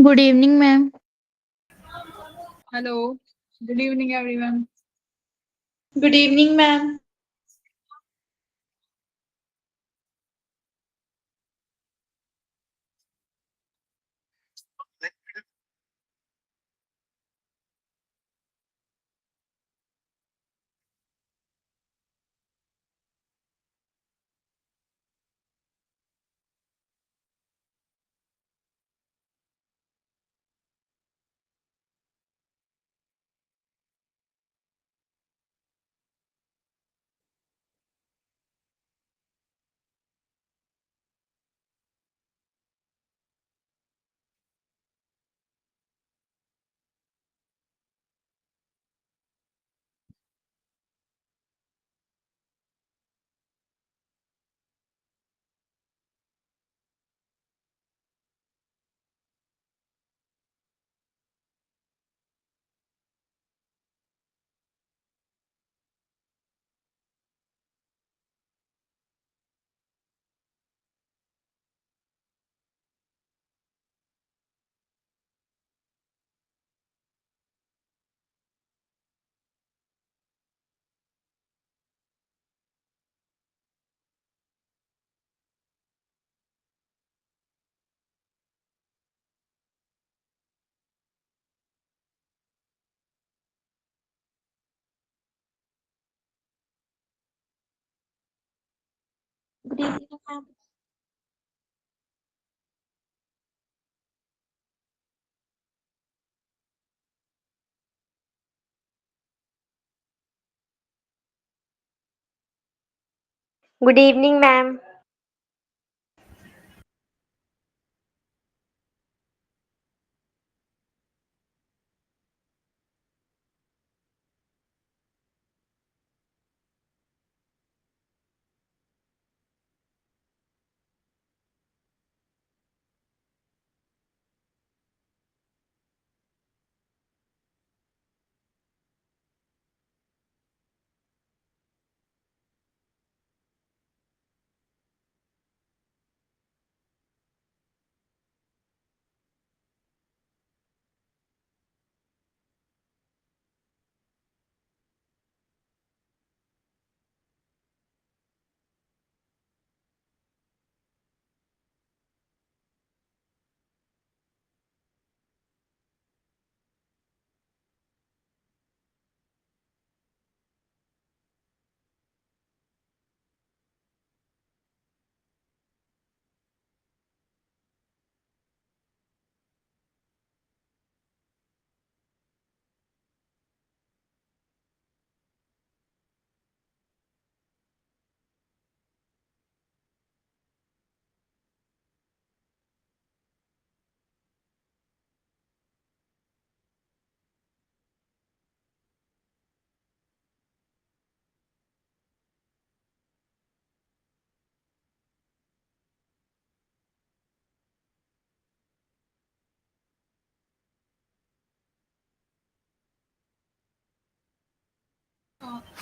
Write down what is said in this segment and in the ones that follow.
Good evening, ma'am. Hello. Good evening, everyone. Good evening, ma'am. Good evening, ma'am. Good evening, ma'am.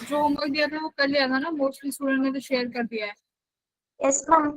जो homework दिया था वो कर लिया था ना, मोस्टली स्टूडेंट ने तो शेयर कर दिया है। Yes, ma'am.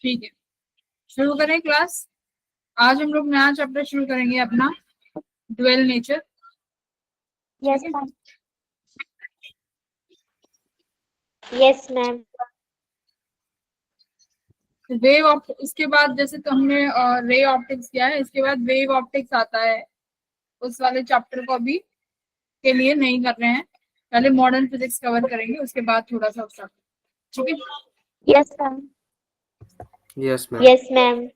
ठीक है, शुरू करें क्लास। आज हम लोग नया चैप्टर शुरू करेंगे अपना, dual nature. Yes, ma'am. Yes, ma'am. Wave optics, इसके बाद जैसे तो हमने रे ऑप्टिक्स किया है, इसके बाद वेव ऑप्टिक्स आता है। उस वाले चैप्टर को अभी के लिए नहीं कर रहे हैं, पहले मॉडर्न फिजिक्स कवर करेंगे, उसके बाद थोड़ा सा उसका, ठीक है। Yes, ma'am. Yes, ma'am. Yes, ma'am.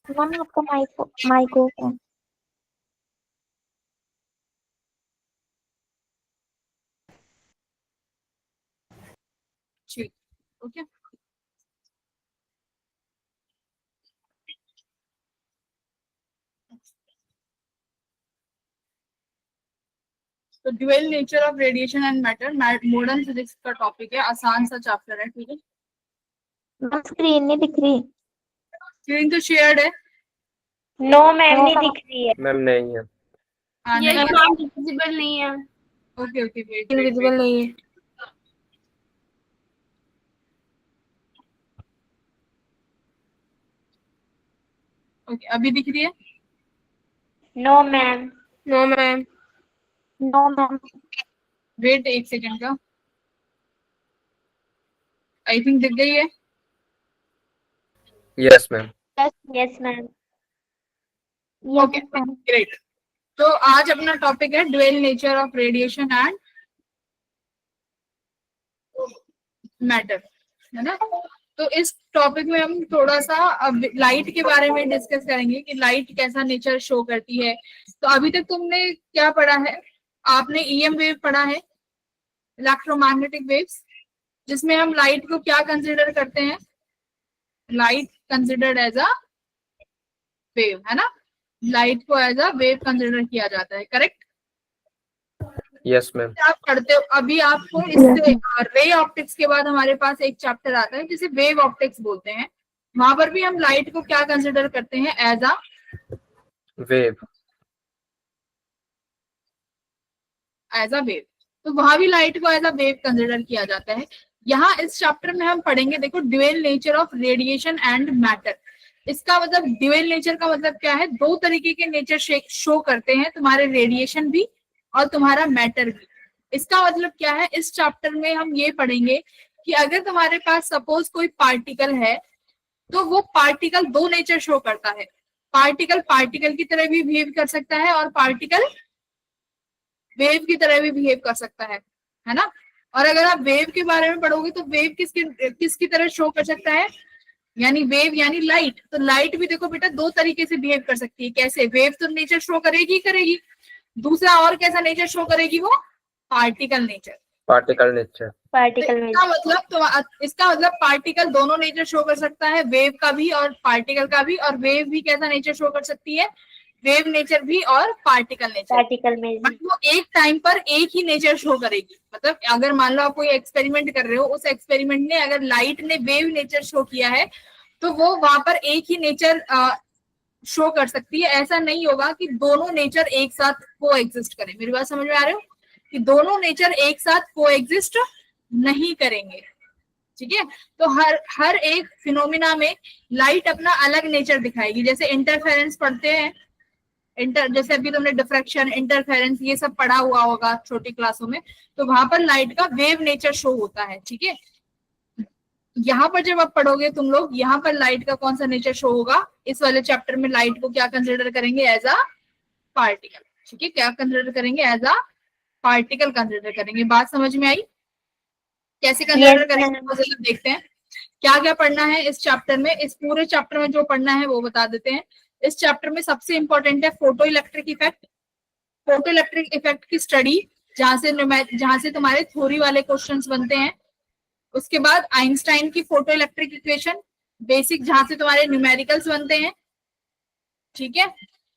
Ma'am, आपका माइक ओपन। ठीक, ओके। तो dual nature of radiation and matter modern physics का टॉपिक है, आसान सा चैप्टर है, ठीक है। मैम स्क्रीन नहीं दिख रही। स्क्रीन तो शेयर्ड है। नो मैम, नहीं दिख रही है। मैम नहीं है। हाँ, ये नहीं है। नाम विजिबल नहीं है, ओके ओके, वेट इनविजिबल नहीं है। ओके, अभी दिख रही है। No ma'am. No ma'am. No ma'am. Wait एक सेकंड का, आई थिंक दिख गई है। Yes, ma'am. Yes ma'am. Okay, great. तो आज अपना टॉपिक है dual nature of radiation and matter, है ना। तो इस टॉपिक में हम थोड़ा सा अब लाइट के बारे में डिस्कस करेंगे कि लाइट कैसा नेचर शो करती है। तो अभी तक तुमने क्या पढ़ा है, आपने ईएम वेव पढ़ा है, इलेक्ट्रोमैग्नेटिक वेव्स, जिसमें हम लाइट को क्या कंसिडर करते हैं, light considered as a wave, है ना। लाइट को एज अ वेव कंसिडर किया जाता है, करेक्ट। Yes, ma'am. आप पढ़ते हो, अभी आपको इससे रे ऑप्टिक्स के बाद हमारे पास एक चैप्टर आता है जिसे वेव ऑप्टिक्स बोलते हैं। वहां पर भी हम लाइट को क्या कंसिडर करते हैं, एज अ Wave. वेव। तो वहां भी लाइट को एज अ वेव कंसिडर किया जाता है। यहाँ इस चैप्टर में हम पढ़ेंगे, देखो, dual nature of radiation and matter. इसका मतलब ड्यूअल नेचर का मतलब क्या है, दो तरीके के नेचर शो करते हैं, तुम्हारे रेडिएशन भी और तुम्हारा मैटर भी। इसका मतलब क्या है, इस चैप्टर में हम ये पढ़ेंगे कि अगर तुम्हारे पास सपोज कोई पार्टिकल है, तो वो पार्टिकल दो नेचर शो करता है। पार्टिकल पार्टिकल की तरह भी बिहेव कर सकता है और पार्टिकल वेव की तरह भी बिहेव कर सकता है ना। और अगर आप वेव के बारे में पढ़ोगे तो वेव किसकी तरह शो कर सकता है, यानी वेव यानी लाइट। तो लाइट भी देखो बेटा दो तरीके से बिहेव कर सकती है। कैसे, वेव तो नेचर शो करेगी करेगी, दूसरा और कैसा नेचर शो करेगी, वो particle nature. Particle nature. Particle में इसका मतलब पार्टिकल दोनों नेचर शो कर सकता है, वेव का भी और पार्टिकल का भी। और वेव भी कैसा नेचर शो कर सकती है, वेव नेचर भी और पार्टिकल नेचर। पार्टिकल में बट वो एक टाइम पर एक ही नेचर शो करेगी। मतलब अगर मान लो आप कोई एक्सपेरिमेंट कर रहे हो, उस एक्सपेरिमेंट ने अगर लाइट ने वेव नेचर शो किया है, तो वो वहां पर एक ही नेचर शो कर सकती है। ऐसा नहीं होगा कि दोनों नेचर एक साथ को एग्जिस्ट करें। मेरी बात समझ में आ रही हो, कि दोनों नेचर एक साथ को एग्जिस्ट नहीं करेंगे, ठीक है। तो हर एक फिनोमिना में लाइट अपना अलग नेचर दिखाएगी। जैसे इंटरफेरेंस पढ़ते हैं, जैसे अभी तुमने डिफ्रैक्शन, इंटरफेरेंस ये सब पढ़ा हुआ होगा छोटी क्लासों में, तो वहां पर लाइट का वेव नेचर शो होता है, ठीक है। यहाँ पर जब आप पढ़ोगे तुम लोग, यहाँ पर लाइट का कौन सा नेचर शो होगा, इस वाले चैप्टर में लाइट को क्या कंसिडर करेंगे, एज अ पार्टिकल, ठीक है। क्या कंसिडर करेंगे, एज अ पार्टिकल कंसिडर करेंगे। बात समझ में आई, कैसे कंसिडर करेंगे वो जरा देखते हैं। क्या क्या पढ़ना है इस चैप्टर में, इस पूरे चैप्टर में जो पढ़ना है वो बता देते हैं। इस चैप्टर में सबसे इंपॉर्टेंट है photo electric effect. Photo electric effect की स्टडी, जहां से तुम्हारे थ्योरी वाले क्वेश्चंस बनते हैं। उसके बाद आइंस्टाइन की फोटो इलेक्ट्रिक इक्वेशन बेसिक, जहां से तुम्हारे न्यूमेरिकल्स बनते हैं, ठीक है।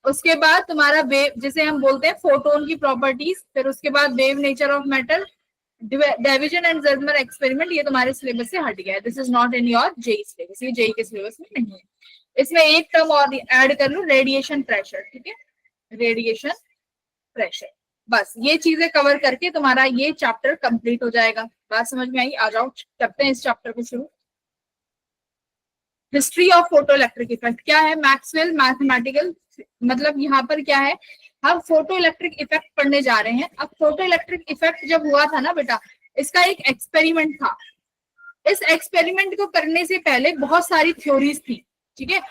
उसके बाद तुम्हारा वेव, जिसे हम बोलते हैं फोटोन की प्रॉपर्टीज, फिर उसके बाद wave nature of matter, Davisson and Germer experiment, ये तुम्हारे सिलेबस से हट गया है। This is not in your JEE syllabus, ये जेई के सिलेबस में नहीं है। इसमें एक टर्म और ऐड कर लो, रेडिएशन प्रेशर, ठीक है, रेडिएशन प्रेशर। बस ये चीजें कवर करके तुम्हारा ये चैप्टर कंप्लीट हो जाएगा। बात समझ में आई, आ जाओ करते हैं इस चैप्टर को शुरू। History of photo electric effect क्या है, मैक्सवेल मैथमेटिकल, मतलब यहाँ पर क्या है, हम फोटो इलेक्ट्रिक इफेक्ट पढ़ने जा रहे हैं। अब फोटो इलेक्ट्रिक इफेक्ट जब हुआ था ना बेटा, इसका एक एक्सपेरिमेंट था। इस एक्सपेरिमेंट को करने से पहले बहुत सारी थ्योरीज थी, ठीक है,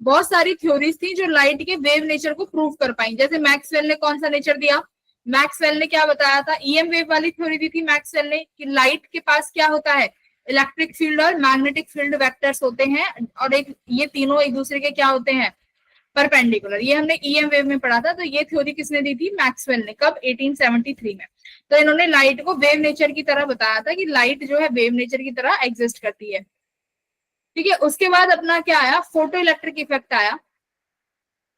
बहुत सारी थ्योरीज थी जो लाइट के वेव नेचर को प्रूव कर पाई। जैसे मैक्सवेल ने कौन सा नेचर दिया, मैक्सवेल ने क्या बताया था, ईएम वेव वाली थ्योरी दी थी मैक्सवेल ने, कि लाइट के पास क्या होता है, इलेक्ट्रिक फील्ड और मैग्नेटिक फील्ड वेक्टर्स होते हैं, और एक ये तीनों एक दूसरे के क्या होते हैं, परपेंडिकुलर। ये हमने ईएम वेव में पढ़ा था। तो ये थ्योरी किसने दी थी, मैक्सवेल ने। कब, 1873 में। तो इन्होंने लाइट को वेव नेचर की तरह बताया था कि लाइट जो है वेव नेचर की तरह एग्जिस्ट करती है, ठीक है। उसके बाद अपना क्या आया, फोटो इलेक्ट्रिक इफेक्ट आया।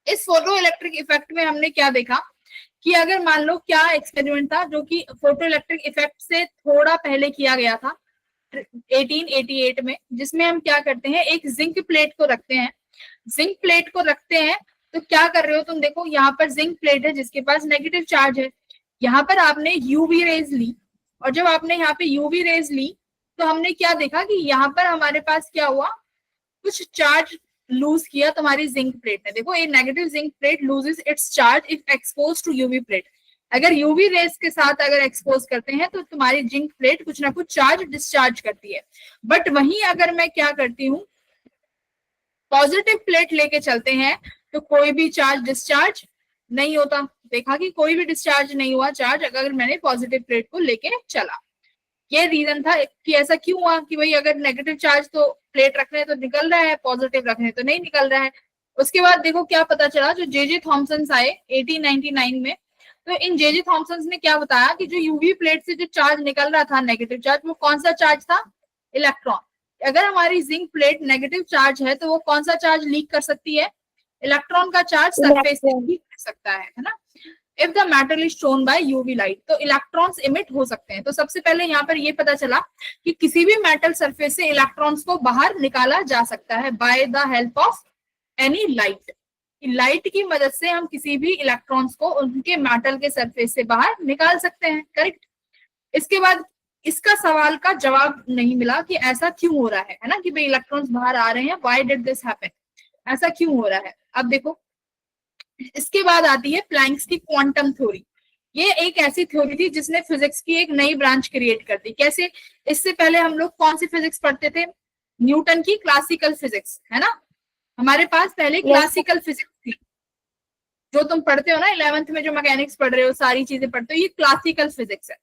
इस फोटो इलेक्ट्रिक इफेक्ट में हमने क्या देखा कि अगर मान लो, क्या एक्सपेरिमेंट था जो कि फोटो इलेक्ट्रिक इफेक्ट से थोड़ा पहले किया गया था 1888 में, जिसमें हम क्या करते हैं, एक जिंक प्लेट को रखते हैं। जिंक प्लेट को रखते हैं तो क्या कर रहे हो तुम, देखो यहाँ पर जिंक प्लेट है जिसके पास नेगेटिव चार्ज है। यहाँ पर आपने यूवी रेज ली, और जब आपने यहाँ पे यूवी रेज ली तो हमने क्या देखा कि यहाँ पर हमारे पास क्या हुआ, कुछ चार्ज लूज किया तुम्हारी जिंक प्लेट ने। देखो, ये negative zinc plate loses its charge if expose to UV plate. अगर यूवी रेज के साथ अगर एक्सपोज करते हैं तो तुम्हारी जिंक प्लेट कुछ ना कुछ चार्ज डिस्चार्ज करती है। बट वहीं अगर मैं क्या करती हूँ, पॉजिटिव प्लेट लेके चलते हैं तो कोई भी चार्ज डिस्चार्ज नहीं होता। देखा कि कोई भी डिस्चार्ज नहीं हुआ चार्ज अगर मैंने पॉजिटिव प्लेट को लेके चला। ये रीजन था कि ऐसा क्यों हुआ कि भाई अगर नेगेटिव चार्ज तो प्लेट रख रहे हैं तो निकल रहा है, पॉजिटिव रख रहे हैं तो नहीं निकल रहा है। उसके बाद देखो क्या पता चला, जो जे थॉमसन आए 1899 में, तो इन जे थॉमसन ने क्या बताया कि जो यूवी प्लेट से जो चार्ज निकल रहा था नेगेटिव चार्ज, वो कौन सा चार्ज था, इलेक्ट्रॉन। अगर हमारी जिंक प्लेट नेगेटिव चार्ज है तो वो कौन सा चार्ज लीक कर सकती है, इलेक्ट्रॉन का चार्ज सरफेस से लीक कर सकता है ना। If the metal is shown by UV light, तो इलेक्ट्रॉन्स इमिट हो सकते हैं। तो सबसे पहले यहाँ पर ये पता चला कि किसी भी मेटल सरफेस से इलेक्ट्रॉन्स को बाहर निकाला जा सकता है by the help of any light. Light की मदद से हम किसी भी इलेक्ट्रॉन्स को उनके मेटल के सरफेस से बाहर निकाल सकते हैं, करेक्ट। इसके बाद इसका सवाल का जवाब नहीं मिला कि ऐसा क्यों हो रहा है ना, कि भाई इलेक्ट्रॉन्स बाहर आ रहे हैं, व्हाई डिड दिस हैपन, ऐसा क्यों हो रहा है। अब देखो, इसके बाद आती है प्लैंक्स की क्वांटम थ्योरी। ये एक ऐसी थ्योरी थी जिसने फिजिक्स की एक नई ब्रांच क्रिएट कर दी। कैसे, इससे पहले हम लोग कौन सी फिजिक्स पढ़ते थे, न्यूटन की क्लासिकल फिजिक्स, है ना। हमारे पास पहले क्लासिकल फिजिक्स थी, जो तुम पढ़ते हो ना 11th में, जो मैकेनिक्स पढ़ रहे हो, सारी चीजें पढ़ते हो, ये क्लासिकल फिजिक्स है।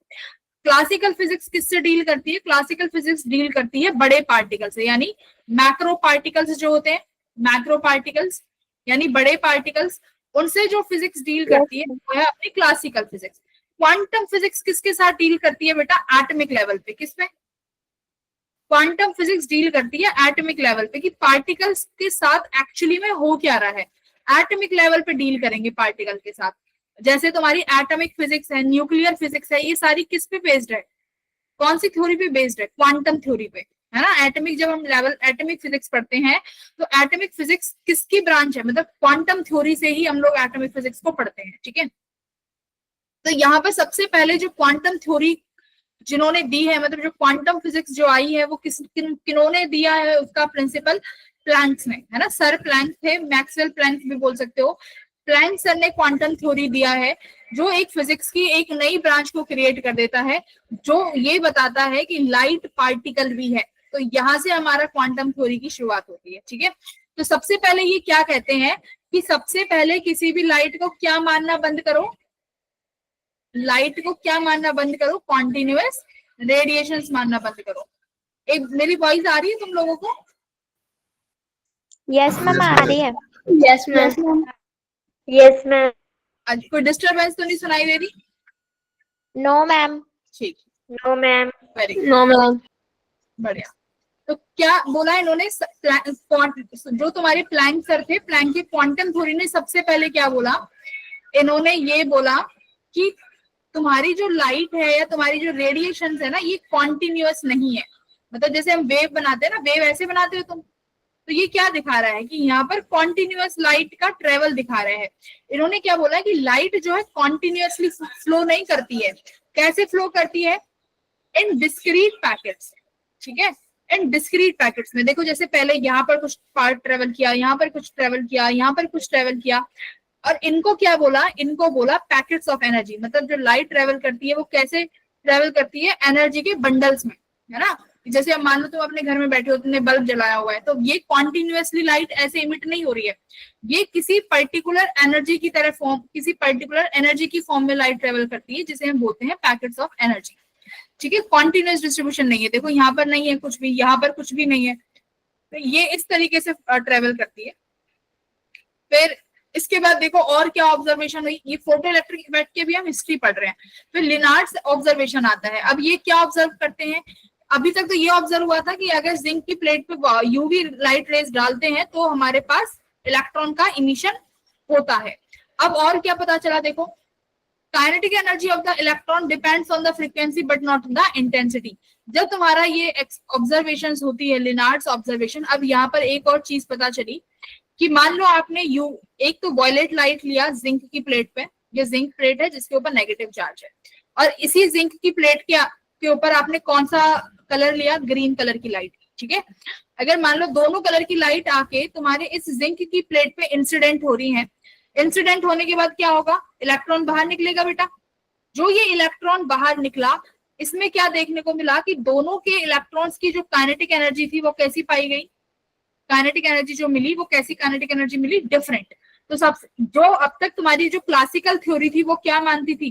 क्लासिकल फिजिक्स किससे डील करती है, क्लासिकल फिजिक्स डील करती है बड़े पार्टिकल से, यानी मैक्रो पार्टिकल्स जो होते हैं, मैक्रो पार्टिकल्स यानी बड़े पार्टिकल्स, उनसे जो फिजिक्स डील करती है वो है अपनी क्लासिकल फिजिक्स। क्वांटम फिजिक्स किसके साथ डील करती है बेटा, एटॉमिक लेवल पे। किस पे, क्वांटम फिजिक्स डील करती है एटॉमिक लेवल पे, कि पार्टिकल्स के साथ एक्चुअली में हो क्या रहा है, एटॉमिक लेवल पे डील करेंगे पार्टिकल के साथ। जैसे तुम्हारी एटॉमिक फिजिक्स है, न्यूक्लियर फिजिक्स है, ये सारी किस पे बेस्ड है, कौन सी थ्योरी पे बेस्ड है, क्वांटम थ्योरी पे, है ना। एटॉमिक, जब हम लेवल एटॉमिक फिजिक्स पढ़ते हैं तो एटॉमिक फिजिक्स किसकी ब्रांच है, मतलब क्वांटम थ्योरी से ही हम लोग एटॉमिक फिजिक्स को पढ़ते हैं, ठीक है। तो यहाँ पर सबसे पहले जो क्वांटम थ्योरी जिन्होंने दी है, मतलब जो क्वांटम फिजिक्स जो आई है, वो किन्होंने दिया है, उसका प्रिंसिपल प्लैंक्स ने, है ना। सर प्लैंक थे, मैक्सवेल प्लैंक भी बोल सकते हो। प्लैंक सर ने क्वांटम थ्योरी दिया है जो एक फिजिक्स की एक नई ब्रांच को क्रिएट कर देता है, जो ये बताता है कि लाइट पार्टिकल भी है। तो यहां से हमारा क्वांटम थ्योरी की शुरुआत होती है। ठीक है, तो सबसे पहले ये क्या कहते हैं कि सबसे पहले किसी भी लाइट को क्या मानना बंद करो, लाइट को क्या मानना बंद करो, कॉन्टिन्यूअस रेडिएशंस मानना बंद करो। एक मेरी वॉइस आ रही है तुम लोगों को? यस मैम, आ रही है। Yes ma'am. Yes ma'am. आज कोई डिस्टरबेंस तो नहीं सुनाई दे रही? No ma'am. ठीक, no ma'am. Very no ma'am. बढ़िया। तो क्या बोला इन्होंने, जो तुम्हारे प्लैंक सर थे, प्लैंक की क्वांटम थ्योरी ने सबसे पहले क्या बोला, इन्होंने ये बोला कि तुम्हारी जो लाइट है या तुम्हारी जो रेडिएशन है ना, ये कॉन्टिन्यूअस नहीं है। मतलब जैसे हम वेव बनाते हैं ना, वेव ऐसे बनाते हो तुम, तो ये क्या दिखा रहा है कि यहाँ पर कॉन्टिन्यूअस लाइट का ट्रेवल दिखा रहे हैं। इन्होंने क्या बोला कि लाइट जो है कॉन्टिन्यूअसली फ्लो नहीं करती है। कैसे फ्लो करती है? इन डिस्क्रीट पैकेट्स। ठीक है, इन डिस्क्रीट पैकेट्स में देखो, जैसे पहले यहाँ पर कुछ पार्ट ट्रेवल किया, यहाँ पर कुछ ट्रेवल किया, यहाँ पर कुछ ट्रेवल किया, और इनको क्या बोला, इनको बोला पैकेट्स ऑफ एनर्जी। मतलब जो लाइट ट्रेवल करती है वो कैसे ट्रेवल करती है? एनर्जी के बंडल्स में, है ना। जैसे अब मान लो तुम अपने घर में बैठे हो, तुमने बल्ब जलाया हुआ है, तो ये कॉन्टिन्यूअसली लाइट ऐसे इमिट नहीं हो रही है, ये किसी पर्टिकुलर एनर्जी की तरह फॉर्म, किसी पर्टिकुलर एनर्जी की फॉर्म में लाइट ट्रेवल करती है, जिसे हम बोलते हैं पैकेट्स ऑफ एनर्जी। ठीक है, कॉन्टिन्यूअस डिस्ट्रीब्यूशन नहीं है। देखो यहाँ पर नहीं है कुछ भी, यहाँ पर कुछ भी नहीं है, तो ये इस तरीके से ट्रेवल करती है। फिर इसके बाद देखो और क्या ऑब्जर्वेशन हुई, ये फोटो इलेक्ट्रिक इफेक्ट के भी हम हिस्ट्री पढ़ रहे हैं। फिर लिनार्ड्स ऑब्जर्वेशन आता है। अब ये क्या ऑब्जर्व करते हैं? अभी तक तो ये ऑब्जर्व हुआ था कि अगर जिंक की प्लेट पे यूवी लाइट रेज डालते हैं तो हमारे पास इलेक्ट्रॉन का इमिशन होता है। अब और क्या पता चला, देखो, kinetic energy of the electron depends on the frequency but not the intensity. जब तुम्हारा ये ऑब्जर्वेशन होती है, लिनार्ड्स ऑब्जर्वेशन। अब यहाँ पर एक और चीज पता चली कि मान लो आपने एक तो वॉयलेट लाइट लिया जिंक की प्लेट पे, ये जिंक प्लेट है जिसके ऊपर नेगेटिव चार्ज है, और इसी जिंक की प्लेट के ऊपर आपने कौन सा कलर लिया? ग्रीन कलर की लाइट। ठीक है, अगर मान लो दोनों कलर की लाइट आके तुम्हारे इस जिंक की प्लेट पे इंसिडेंट हो रही है, इंसिडेंट होने के बाद क्या होगा? इलेक्ट्रॉन बाहर निकलेगा बेटा। जो ये इलेक्ट्रॉन बाहर निकला, इसमें क्या देखने को मिला कि दोनों के इलेक्ट्रॉन्स की जो काइनेटिक एनर्जी थी वो कैसी पाई गई? काइनेटिक एनर्जी जो मिली वो कैसी काइनेटिक एनर्जी मिली? डिफरेंट। तो सब जो अब तक तुम्हारी जो क्लासिकल थ्योरी थी वो क्या मानती थी?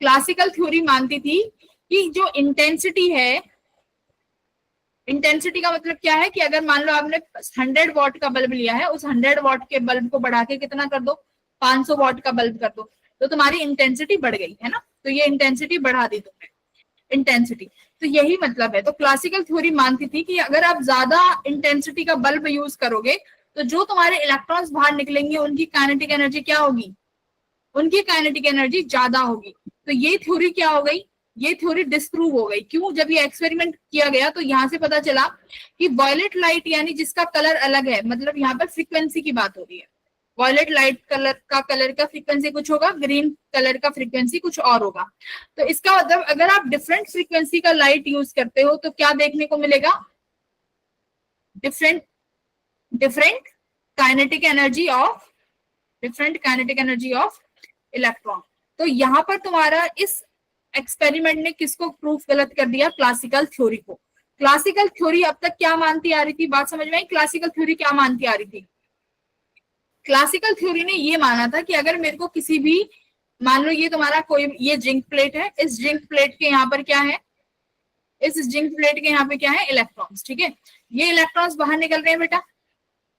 क्लासिकल थ्योरी मानती थी कि जो इंटेंसिटी है, इंटेंसिटी का मतलब क्या है कि अगर मान लो आपने 100 वॉट का बल्ब लिया है, उस 100 वॉट के बल्ब को बढ़ा के कितना कर दो? 500 वॉट का बल्ब कर दो, तो तुम्हारी इंटेंसिटी बढ़ गई है ना। तो ये इंटेंसिटी बढ़ा दी तुमने, इंटेंसिटी। तो यही मतलब है। तो क्लासिकल थ्योरी मानती थी कि अगर आप ज्यादा इंटेंसिटी का बल्ब यूज करोगे तो जो तुम्हारे इलेक्ट्रॉन्स बाहर निकलेंगे उनकी काइनेटिक एनर्जी क्या होगी? उनकी काइनेटिक एनर्जी ज्यादा होगी। तो ये थ्योरी क्या हो गई? ये थ्योरी डिस्प्रूव हो गई। क्यों? जब ये एक्सपेरिमेंट किया गया तो यहाँ से पता चला कि वॉयलेट लाइट यानी जिसका कलर अलग है, मतलब यहाँ पर फ्रीक्वेंसी की बात हो रही है, वॉयलेट लाइट कलर का फ्रीक्वेंसी कुछ होगा, ग्रीन कलर का फ्रीक्वेंसी कुछ और होगा। तो इसका मतलब अगर आप डिफरेंट फ्रीक्वेंसी का लाइट यूज करते हो तो क्या देखने को मिलेगा? Different kinetic energy of electron. तो यहाँ पर तुम्हारा इस एक्सपेरिमेंट ने किसको प्रूफ गलत कर दिया? क्लासिकल थ्योरी को। क्लासिकल थ्योरी अब तक क्या मानती आ रही थी? बात समझ में आई? क्लासिकल थ्योरी क्या मानती आ रही थी? क्लासिकल थ्योरी ने ये माना था कि अगर मेरे को किसी भी, मान लो ये तुम्हारा कोई, ये जिंक प्लेट है, इस जिंक प्लेट के यहाँ पर क्या है? इस जिंक प्लेट के यहाँ पे क्या है? इलेक्ट्रॉन्स। ठीक है, ये इलेक्ट्रॉन्स बाहर निकल रहे हैं बेटा।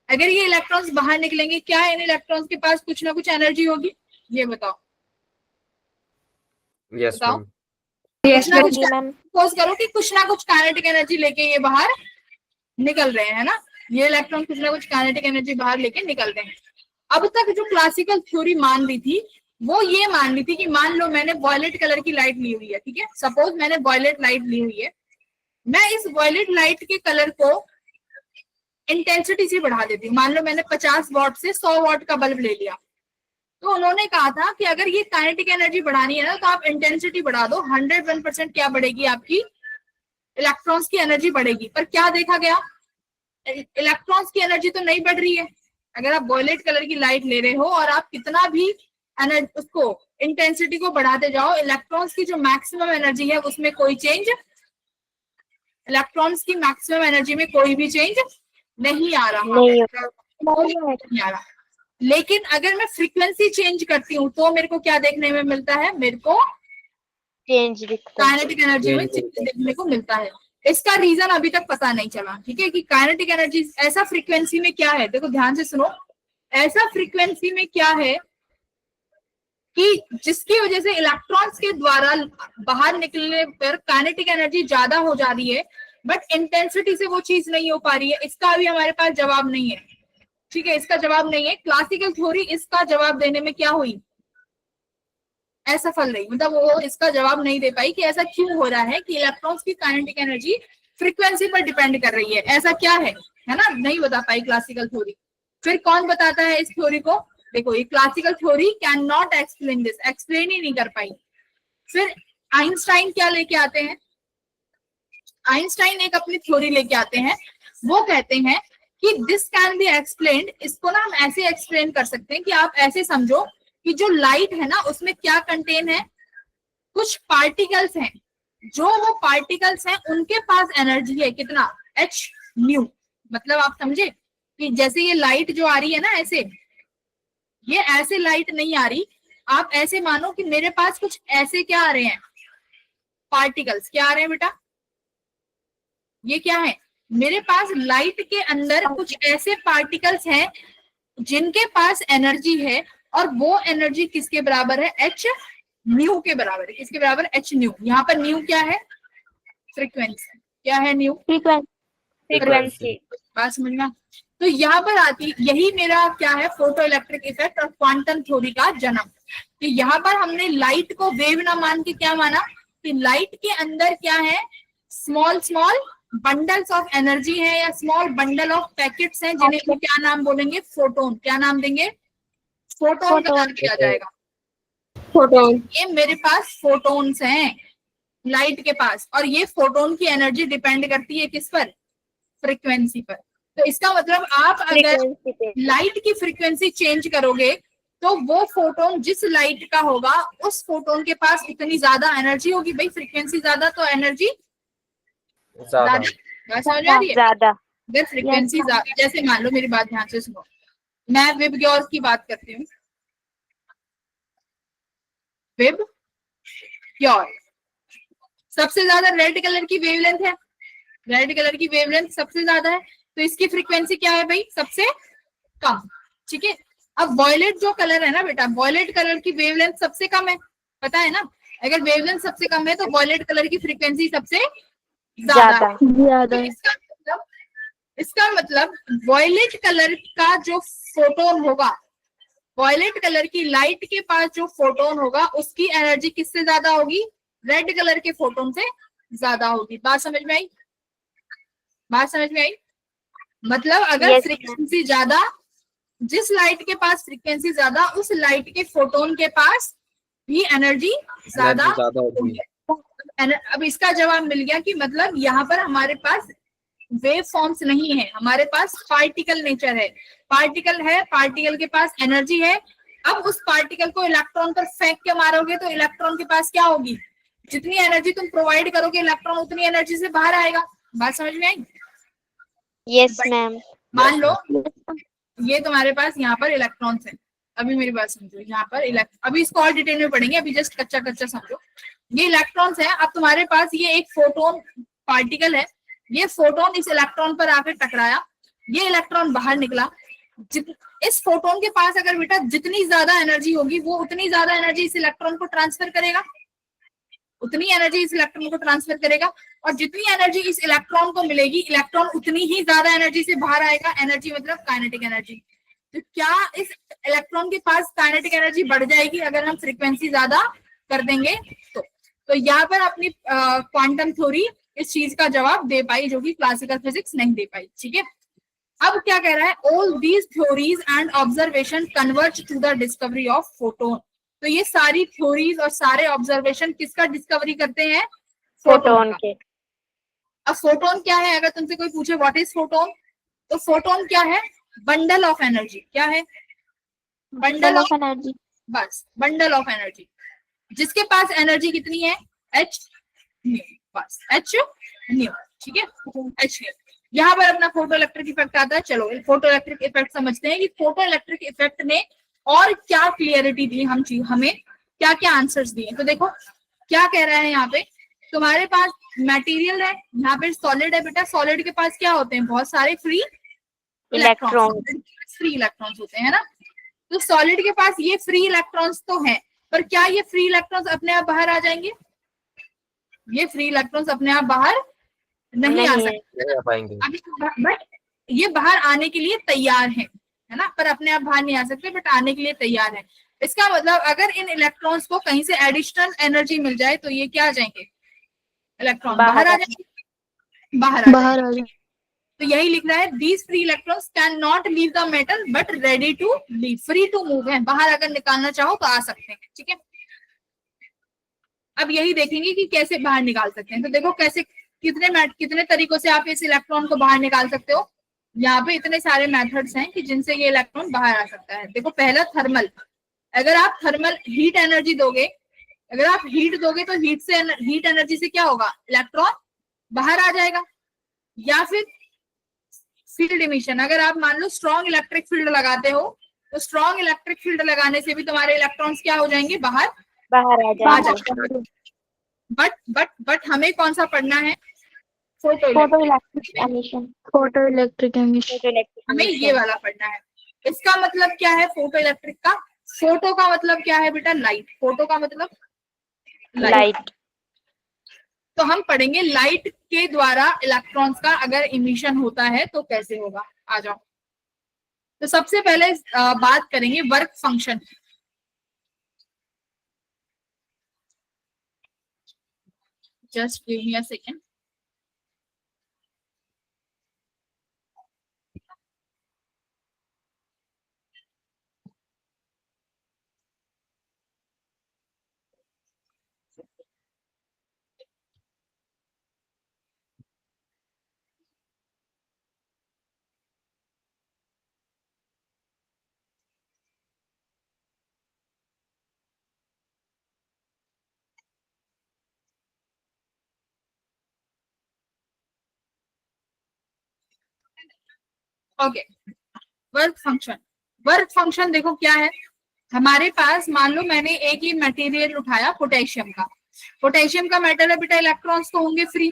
अगर ये इलेक्ट्रॉन्स बाहर निकलेंगे, क्या इन इलेक्ट्रॉन्स के पास कुछ ना कुछ एनर्जी होगी? ये बताओ। यस बताओ। मैम। Yes ma'am. सपोज करो कि कुछ ना कुछ काइनेटिक एनर्जी लेके ये बाहर निकल रहे हैं, है ना। ये इलेक्ट्रॉन कुछ ना कुछ काइनेटिक एनर्जी बाहर लेके निकल रहे हैं। अब तक जो क्लासिकल थ्योरी मान रही थी वो ये मान रही थी कि मान लो मैंने वॉयलेट कलर की लाइट ली हुई है, ठीक है, सपोज मैंने वॉयलेट लाइट ली हुई है, मैं इस वॉयलेट लाइट के कलर को इंटेंसिटी से बढ़ा देती हूँ। मान लो मैंने 50 वॉट से 100 वॉट का बल्ब ले लिया, तो उन्होंने कहा था कि अगर ये काइनेटिक एनर्जी बढ़ानी है ना तो आप इंटेंसिटी बढ़ा दो। 101% क्या बढ़ेगी? आपकी इलेक्ट्रॉन्स की एनर्जी बढ़ेगी। पर क्या देखा गया? इलेक्ट्रॉन्स की एनर्जी तो नहीं बढ़ रही है, अगर आप वॉयलेट कलर की लाइट ले रहे हो और आप कितना भी उसको इंटेंसिटी को बढ़ाते जाओ, इलेक्ट्रॉन्स की जो मैक्सिमम एनर्जी है उसमें कोई चेंज, इलेक्ट्रॉन्स की मैक्सिमम एनर्जी में कोई भी चेंज नहीं आ रहा नहीं आ रहा। लेकिन अगर मैं फ्रीक्वेंसी चेंज करती हूँ तो मेरे को क्या देखने में मिलता है, मेरे को चेंज दिखता है। काइनेटिक एनर्जी में चेंज देखने को मिलता है। इसका रीजन अभी तक पता नहीं चला, ठीक है, कि काइनेटिक एनर्जी ऐसा फ्रीक्वेंसी में क्या है, देखो ध्यान से सुनो, ऐसा फ्रीक्वेंसी में क्या है कि जिसकी वजह से इलेक्ट्रॉन्स के द्वारा बाहर निकलने पर काइनेटिक एनर्जी ज्यादा हो जा रही है, बट इंटेंसिटी से वो चीज नहीं हो पा रही है। इसका अभी हमारे पास जवाब नहीं है, ठीक है, इसका जवाब नहीं है। क्लासिकल थ्योरी इसका जवाब देने में क्या हुई, असफल रही, मतलब वो इसका जवाब नहीं दे पाई कि ऐसा क्यों हो रहा है कि इलेक्ट्रॉन्स की काइनेटिक एनर्जी फ्रीक्वेंसी पर डिपेंड कर रही है, ऐसा क्या है ना, नहीं बता पाई क्लासिकल थ्योरी। फिर कौन बताता है इस थ्योरी को, देखो ये classical theory can not explain this, explain ही नहीं कर पाई। फिर आइंस्टाइन क्या लेके आते हैं, आइंस्टाइन एक अपनी थ्योरी लेके आते हैं, वो कहते हैं कि दिस कैन बी एक्सप्लेन्ड, इसको ना हम ऐसे एक्सप्लेन कर सकते हैं कि आप ऐसे समझो कि जो लाइट है ना उसमें क्या कंटेन है, कुछ पार्टिकल्स हैं, जो वो पार्टिकल्स हैं उनके पास एनर्जी है कितना, h न्यू। मतलब आप समझे कि जैसे ये लाइट जो आ रही है ना, ऐसे ये ऐसे लाइट नहीं आ रही, आप ऐसे मानो कि मेरे पास कुछ ऐसे क्या आ रहे हैं, पार्टिकल्स क्या आ रहे हैं बेटा, ये क्या है, मेरे पास लाइट के अंदर कुछ ऐसे पार्टिकल्स हैं जिनके पास एनर्जी है, और वो एनर्जी किसके बराबर है, h न्यू के बराबर है। किसके बराबर, h न्यू। यहाँ पर न्यू क्या है, फ्रीक्वेंसी, क्या है न्यू, फ्रीक्वेंसी। बात समझना। तो यहाँ पर आती, यही मेरा क्या है, फोटो इलेक्ट्रिक इफेक्ट और क्वांटम थ्योरी का जन्म। तो यहाँ पर हमने लाइट को वेव ना मान के क्या माना कि लाइट के अंदर क्या है, small small bundles of energy है, या स्मॉल बंडल ऑफ पैकेट्स हैं, जिन्हें हम क्या नाम बोलेंगे, फोटोन। क्या नाम देंगे, फोटोन का नाम दिया जाएगा, फोटोन। ये मेरे पास फोटोन्स हैं लाइट के पास, और ये फोटोन की एनर्जी डिपेंड करती है किस पर, फ्रीक्वेंसी पर। तो इसका मतलब आप अगर लाइट की फ्रीक्वेंसी चेंज करोगे तो वो फोटोन जिस लाइट का होगा उस फोटोन के पास इतनी ज्यादा एनर्जी होगी, भाई फ्रीक्वेंसी ज्यादा तो एनर्जी ज्यादा। समझ आ रही है, ज्यादा। अगर फ्रीक्वेंसी ज्यादा, जैसे मान लो मेरी बात ध्यान से सुनो, मैं विबग्योर की बात करती हूँ, विबग्योर सबसे ज्यादा रेड कलर की वेवलेंथ है, रेड कलर की वेवलेंथ सबसे ज्यादा है, तो इसकी फ्रीक्वेंसी क्या है भाई, सबसे कम, ठीक है। अब वॉयलेट जो कलर है ना बेटा, वॉयलेट कलर की वेवलेंथ सबसे कम है, पता है ना, अगर वेवलेंथ सबसे कम है तो वॉयलेट कलर की फ्रीक्वेंसी सबसे ज्यादा है। इसका मतलब वॉयलेट कलर का जो फोटोन होगा, वॉयलेट कलर की लाइट के पास जो फोटोन होगा उसकी एनर्जी किससे ज्यादा होगी, रेड कलर के फोटोन से ज्यादा होगी। बात समझ में आई, बात समझ में आई। मतलब अगर फ्रीक्वेंसी ज्यादा, जिस लाइट के पास फ्रीक्वेंसी ज्यादा उस लाइट के फोटोन के पास भी एनर्जी ज्यादा होगी। अब इसका जवाब मिल गया कि मतलब यहाँ पर हमारे पास वेव फॉर्म्स नहीं है, हमारे पास पार्टिकल नेचर है, पार्टिकल है, पार्टिकल के पास एनर्जी है। अब उस पार्टिकल को इलेक्ट्रॉन पर फेंक के मारोगे तो इलेक्ट्रॉन के पास क्या होगी, जितनी एनर्जी तुम प्रोवाइड करोगे इलेक्ट्रॉन उतनी एनर्जी से बाहर आएगा। बात समझ में आई, यस मैम। मान लो ये तुम्हारे पास यहाँ पर इलेक्ट्रॉन्स हैं, अभी मेरी बात समझो, यहाँ पर अभी इसको और डिटेल में पढ़ेंगे, अभी जस्ट कच्चा कच्चा समझो। ये इलेक्ट्रॉन्स है, अब तुम्हारे पास ये एक फोटोन पार्टिकल है, ये फोटोन इस इलेक्ट्रॉन पर आकर टकराया, ये इलेक्ट्रॉन बाहर निकला। इस फोटोन के पास अगर बेटा जितनी ज्यादा एनर्जी होगी वो उतनी ज्यादा एनर्जी इस इलेक्ट्रॉन को ट्रांसफर करेगा, उतनी एनर्जी इस इलेक्ट्रॉन को ट्रांसफर करेगा, और जितनी एनर्जी इस इलेक्ट्रॉन को मिलेगी इलेक्ट्रॉन उतनी ही ज्यादा एनर्जी से बाहर आएगा। एनर्जी मतलब काइनेटिक एनर्जी। तो क्या इस इलेक्ट्रॉन के पास काइनेटिक एनर्जी बढ़ जाएगी अगर हम फ्रीक्वेंसी ज्यादा कर देंगे तो यहाँ पर अपनी क्वांटम थ्योरी इस चीज का जवाब दे पाई जो कि क्लासिकल फिजिक्स नहीं दे पाई, ठीक है। अब क्या कह रहा है, all these theories and observation converge to the discovery of photon. तो ये सारी थ्योरीज और सारे ऑब्जर्वेशन किसका डिस्कवरी करते हैं, फोटोन के। अब फोटोन क्या है, अगर तुमसे कोई पूछे व्हाट इज फोटोन, तो फोटोन क्या है, बंडल ऑफ एनर्जी। क्या है? Bundle of, energy. बस बंडल ऑफ एनर्जी, जिसके पास एनर्जी कितनी है? एच न्यू, बस एच न्यू, ठीक है, एच न्यू। यहाँ पर अपना फोटो इलेक्ट्रिक इफेक्ट आता है। चलो फोटो इलेक्ट्रिक इफेक्ट समझते हैं कि फोटो इलेक्ट्रिक इफेक्ट ने और क्या क्लियरिटी दी हमें क्या क्या आंसर्स दिए। तो देखो क्या कह रहा है यहाँ पे, तुम्हारे पास मटेरियल है, यहाँ पे सॉलिड है बेटा, सॉलिड के पास क्या होते हैं? बहुत सारे फ्री इलेक्ट्रॉन, फ्री इलेक्ट्रॉन्स होते हैं ना। तो सॉलिड के पास ये फ्री इलेक्ट्रॉन्स तो हैं, पर क्या ये फ्री इलेक्ट्रॉन्स अपने आप बाहर आ जाएंगे? ये फ्री इलेक्ट्रॉन्स अपने आप बाहर नहीं आ सकते, नहीं आ पाएंगे। बट ये बाहर आने के लिए तैयार है ना, पर अपने आप बाहर नहीं आ सकते, बट आने के लिए तैयार है। इसका मतलब अगर इन इलेक्ट्रॉन्स को कहीं से एडिशनल एनर्जी मिल जाए तो ये क्या आ जाएंगे? इलेक्ट्रॉन बाहर आ जाएंगे, बाहर आ जाएंगे। तो यही लिख रहा है, these free electrons can not leave the metal but ready to leave, free to move है, बाहर अगर निकालना चाहो तो आ सकते हैं, ठीक है। अब यही देखेंगे कि कैसे बाहर निकाल सकते हैं। तो देखो कैसे, कितने तरीकों से आप इस इलेक्ट्रॉन को बाहर निकाल सकते हो। यहाँ पे इतने सारे मेथड्स हैं कि जिनसे ये इलेक्ट्रॉन बाहर आ सकता है। देखो पहला थर्मल, अगर आप थर्मल हीट एनर्जी दोगे, अगर आप हीट दोगे तो हीट एनर्जी से क्या होगा? इलेक्ट्रॉन बाहर आ जाएगा। या फिर फील्ड इमिशन, अगर आप मान लो स्ट्रॉन्ग इलेक्ट्रिक फील्ड लगाते हो तो स्ट्रॉन्ग इलेक्ट्रिक फील्ड लगाने से भी तुम्हारे इलेक्ट्रॉन्स क्या हो जाएंगे? बाहर आ जाएंगे। बट हमें कौन सा पढ़ना है? Photo electric emission, photo electric emission. हमें ये वाला पढ़ना है। इसका मतलब क्या है फोटो इलेक्ट्रिक का? फोटो का मतलब क्या है बेटा? लाइट। फोटो का मतलब लाइट। तो हम पढ़ेंगे लाइट के द्वारा इलेक्ट्रॉन्स का अगर इमिशन होता है तो कैसे होगा। आ जाओ। तो सबसे पहले बात करेंगे work function. Just give me a second. Okay, work function. Work function देखो क्या है, हमारे पास मान लो मैंने एक ही मटेरियल उठाया पोटेशियम का। पोटेशियम का मेटल है बेटा, इलेक्ट्रॉन्स तो होंगे फ्री,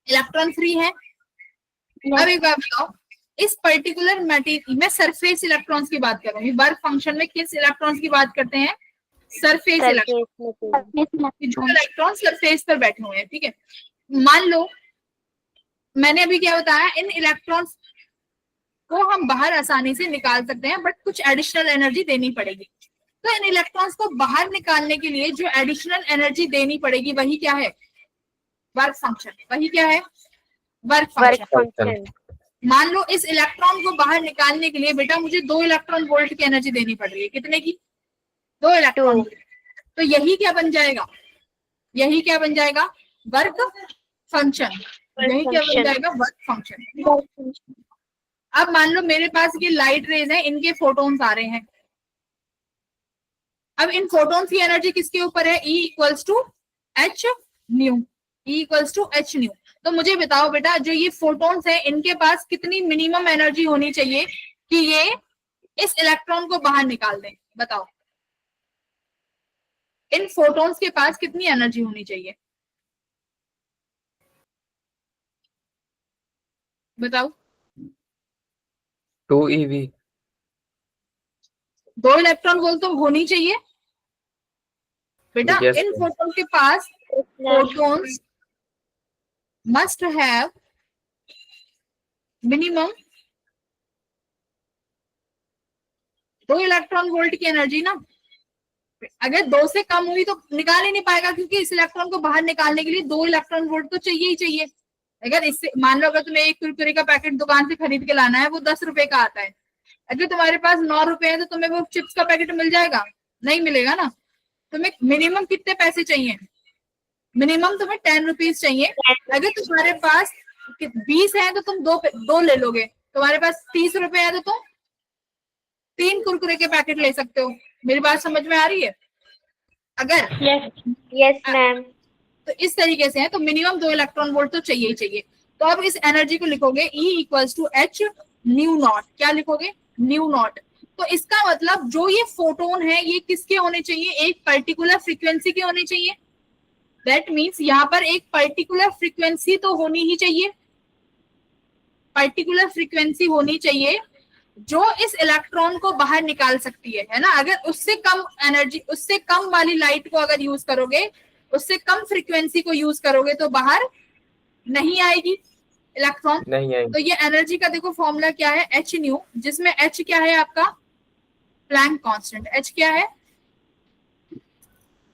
इलेक्ट्रॉन फ्री है। अब एक बात बताओ, इस पर्टिकुलर मटेरियल में सरफेस इलेक्ट्रॉन्स की बात करूंगी। वर्क फंक्शन में किस इलेक्ट्रॉन्स की बात करते हैं? सरफेस इलेक्ट्रॉन, जो इलेक्ट्रॉन सरफेस पर बैठे हुए हैं, ठीक है। मान लो मैंने अभी क्या बताया, इन इलेक्ट्रॉन्स को हम बाहर आसानी से निकाल सकते हैं, बट कुछ एडिशनल एनर्जी देनी पड़ेगी। तो इन इलेक्ट्रॉन्स को बाहर निकालने के लिए जो एडिशनल एनर्जी देनी पड़ेगी वही क्या है? Work function. वही क्या है? Work function. मान लो इस इलेक्ट्रॉन को बाहर निकालने के लिए बेटा मुझे 2 इलेक्ट्रॉन वोल्ट की एनर्जी देनी पड़ रही है। कितने की? 2 इलेक्ट्रॉन। तो यही क्या बन जाएगा? यही क्या बन जाएगा? Work function. यही क्या बन जाएगा? Work function. अब मान लो मेरे पास ये लाइट रेज है, इनके फोटोन्स आ रहे हैं। अब इन फोटोन्स की एनर्जी किसके ऊपर है? E equals to H nu. E equals to H nu. तो मुझे बताओ बेटा, जो ये फोटोन्स है इनके पास कितनी मिनिमम एनर्जी होनी चाहिए कि ये इस इलेक्ट्रॉन को बाहर निकाल दें? बताओ, इन फोटोन्स के पास कितनी एनर्जी होनी चाहिए? बताओ। 2 eV। 2 इलेक्ट्रॉन वोल्ट तो होनी चाहिए बेटा। Yes, इन ma'am. फोटोन के पास photons must have minimum 2 electron volt की एनर्जी ना। अगर 2 से कम हुई तो निकाल ही नहीं पाएगा, क्योंकि इस इलेक्ट्रॉन को बाहर निकालने के लिए 2 इलेक्ट्रॉन वोल्ट तो चाहिए ही चाहिए। अगर इससे मान लो अगर तुम्हें एक कुरकुरे का पैकेट दुकान से खरीद के लाना है, वो 10 रुपए का आता है। अगर तुम्हारे पास 9 रुपए है तो तुम्हें वो चिप्स का पैकेट मिल जाएगा? नहीं मिलेगा ना। तुम्हें मिनिमम कितने पैसे चाहिए? मिनिमम तुम्हें 10 रुपीज चाहिए। अगर तुम्हारे पास 20 है तो तुम दो ले लोगे, तुम्हारे पास 30 रुपए है तो तुम 3 कुरकुरे के पैकेट ले सकते हो। मेरी बात समझ में आ रही है? अगर Yes, ma'am. तो इस तरीके से है तो मिनिमम 2 इलेक्ट्रॉन वोल्ट तो चाहिए ही चाहिए। तो अब इस एनर्जी को लिखोगे E equals to H nu naught. क्या लिखोगे? Nu naught. तो इसका मतलब जो ये फोटोन है ये किसके होने चाहिए? एक पर्टिकुलर फ्रीक्वेंसी के होने चाहिए। दैट मीन्स यहाँ पर एक पर्टिकुलर फ्रीक्वेंसी तो होनी ही चाहिए, पर्टिकुलर फ्रीक्वेंसी होनी चाहिए जो इस इलेक्ट्रॉन को बाहर निकाल सकती है ना। अगर उससे कम एनर्जी, उससे कम वाली लाइट को अगर यूज करोगे, उससे कम फ्रीक्वेंसी को यूज करोगे तो बाहर नहीं आएगी इलेक्ट्रॉन। नहीं आएगी। तो ये एनर्जी का देखो फॉर्मूला क्या है? H न्यू, जिसमें H क्या है आपका? Planck constant. H क्या है?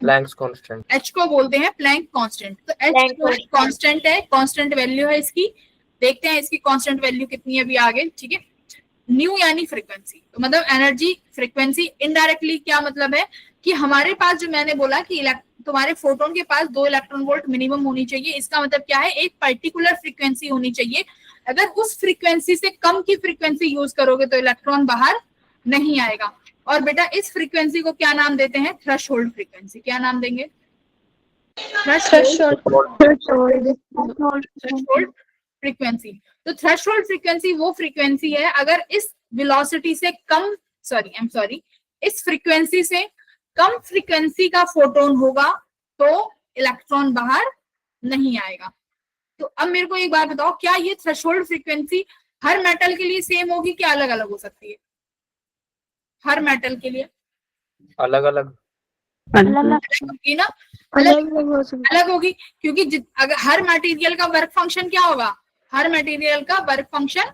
Planck's constant. H को बोलते हैं प्लैंक कांस्टेंट। तो H Planck जो है कांस्टेंट है, कांस्टेंट वैल्यू है इसकी। देखते हैं इसकी कांस्टेंट वैल्यू कितनी है अभी आगे, ठीक है। न्यू यानी फ्रीक्वेंसी, तो मतलब एनर्जी फ्रीक्वेंसी। इनडायरेक्टली क्या मतलब है कि हमारे पास जो मैंने बोला कि तुम्हारे फोटोन के पास 2 इलेक्ट्रॉन वोल्ट मिनिमम होनी चाहिए, इसका मतलब क्या है? एक पर्टिकुलर फ्रीक्वेंसी होनी चाहिए। अगर उस फ्रीक्वेंसी से कम की फ्रीक्वेंसी यूज करोगे तो इलेक्ट्रॉन बाहर नहीं आएगा। और बेटा इस फ्रीक्वेंसी को क्या नाम देते हैं? Threshold frequency. क्या नाम देंगे? Threshold frequency. तो थ्रेशोल्ड फ्रीक्वेंसी वो फ्रीक्वेंसी है अगर इस वेलोसिटी से कम, इस फ्रीक्वेंसी से कम फ्रीक्वेंसी का फोटोन होगा तो इलेक्ट्रॉन बाहर नहीं आएगा। तो अब मेरे को एक बात बताओ, क्या ये थ्रेशोल्ड फ्रीक्वेंसी हर मेटल के लिए सेम होगी कि अलग अलग हो सकती है? हर मेटल के लिए अलग अलग होगी ना, अलग होगी, क्योंकि अगर हर मटेरियल का वर्क फंक्शन क्या होगा? हर मटेरियल का वर्क फंक्शन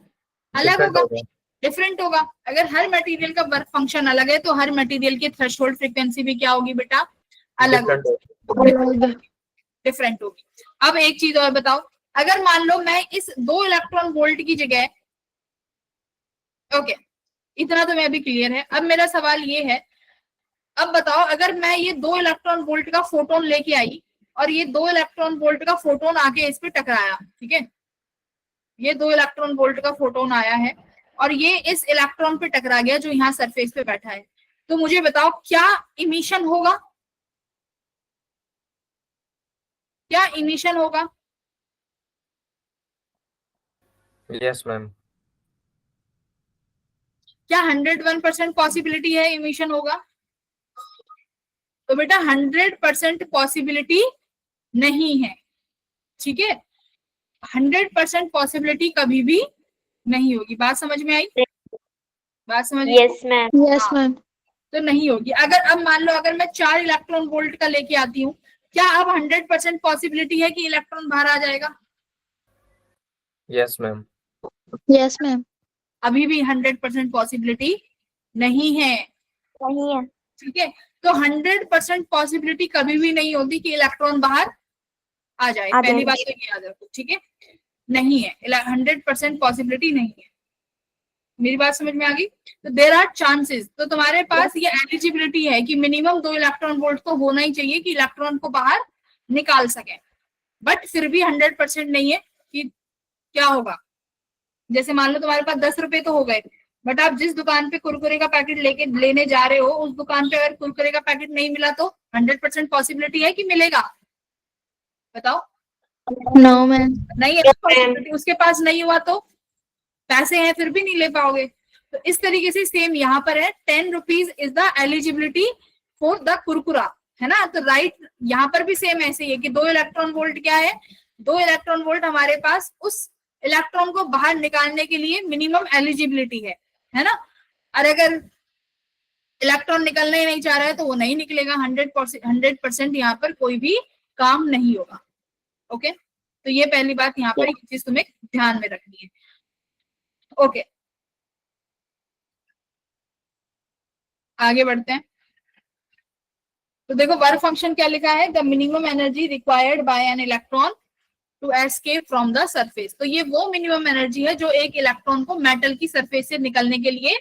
अलग होगा, डिफरेंट होगा। अगर हर मटेरियल का वर्क फंक्शन अलग है तो हर मटेरियल की थ्रेशोल्ड फ्रीक्वेंसी भी क्या होगी बेटा? अलग होगी, डिफरेंट होगी। अब एक चीज और बताओ, अगर मान लो मैं इस 2 इलेक्ट्रॉन वोल्ट की जगह, ओके इतना तो मैं अभी क्लियर है। अब मेरा सवाल ये है, अब बताओ अगर मैं ये 2 इलेक्ट्रॉन वोल्ट का फोटोन लेके आई और ये 2 इलेक्ट्रॉन वोल्ट का फोटोन आके इस पे टकराया, ठीक है, ये 2 इलेक्ट्रॉन वोल्ट का फोटोन आया है और ये इस इलेक्ट्रॉन पे टकरा गया जो यहाँ सरफेस पे बैठा है, तो मुझे बताओ क्या इमिशन होगा? क्या इमिशन होगा? Yes ma'am. क्या 101% पॉसिबिलिटी है इमिशन होगा? तो बेटा 100% पॉसिबिलिटी नहीं है, ठीक है। 100% पॉसिबिलिटी कभी भी नहीं होगी। बात समझ में आई? बात समझ में? Yes, ma'am. Yes, ma'am. तो नहीं होगी। अगर अब मान लो अगर मैं 4 इलेक्ट्रॉन वोल्ट का लेके आती हूँ, क्या अब 100% पॉसिबिलिटी है कि इलेक्ट्रॉन बाहर आ जाएगा? Yes ma'am. Yes, ma'am. अभी भी 100% पॉसिबिलिटी नहीं है, नहीं है। ठीक है। तो 100% पॉसिबिलिटी कभी भी नहीं होती कि इलेक्ट्रॉन बाहर आ जाए। पहली बात तो ये याद रखो, ठीक है, नहीं है, 100% पॉसिबिलिटी नहीं है। मेरी बात समझ में आ गई? तो देयर आर चांसेस, तो तुम्हारे पास ये एलिजिबिलिटी है कि मिनिमम 2 इलेक्ट्रॉन वोल्ट तो होना ही चाहिए कि इलेक्ट्रॉन को बाहर निकाल सके, बट फिर भी 100% नहीं है कि क्या होगा। जैसे मान लो तुम्हारे पास 10 रुपए तो हो गए, बट आप जिस दुकान पे कुरकुरे का पैकेट लेने जा रहे हो उस दुकान पे अगर कुरकुरे का पैकेट नहीं मिला तो 100% पॉसिबिलिटी है कि मिलेगा? बताओ। No, ma'am. नहीं है पॉसिबिलिटी, उसके पास नहीं हुआ तो पैसे हैं फिर भी नहीं ले पाओगे। तो इस तरीके से सेम यहाँ पर है, 10 rupees is the eligibility for the कुरकुरा, है ना। तो राइट यहाँ पर भी सेम ऐसे ही है कि 2 इलेक्ट्रॉन वोल्ट क्या है? 2 इलेक्ट्रॉन वोल्ट हमारे पास उस इलेक्ट्रॉन को बाहर निकालने के लिए मिनिमम एलिजिबिलिटी है ना। और अगर इलेक्ट्रॉन निकलना ही नहीं चाह रहा है तो वो नहीं निकलेगा। 100% यहाँ पर कोई भी काम नहीं होगा। ओके, तो ये पहली बात यहाँ पर एक चीज तुम्हें ध्यान में रखनी है। ओके, आगे बढ़ते हैं। तो देखो वर्क फंक्शन क्या लिखा है? The minimum energy required by an electron to escape from the surface. तो ये वो मिनिमम एनर्जी है जो एक इलेक्ट्रॉन को मेटल की सरफेस से निकलने के लिए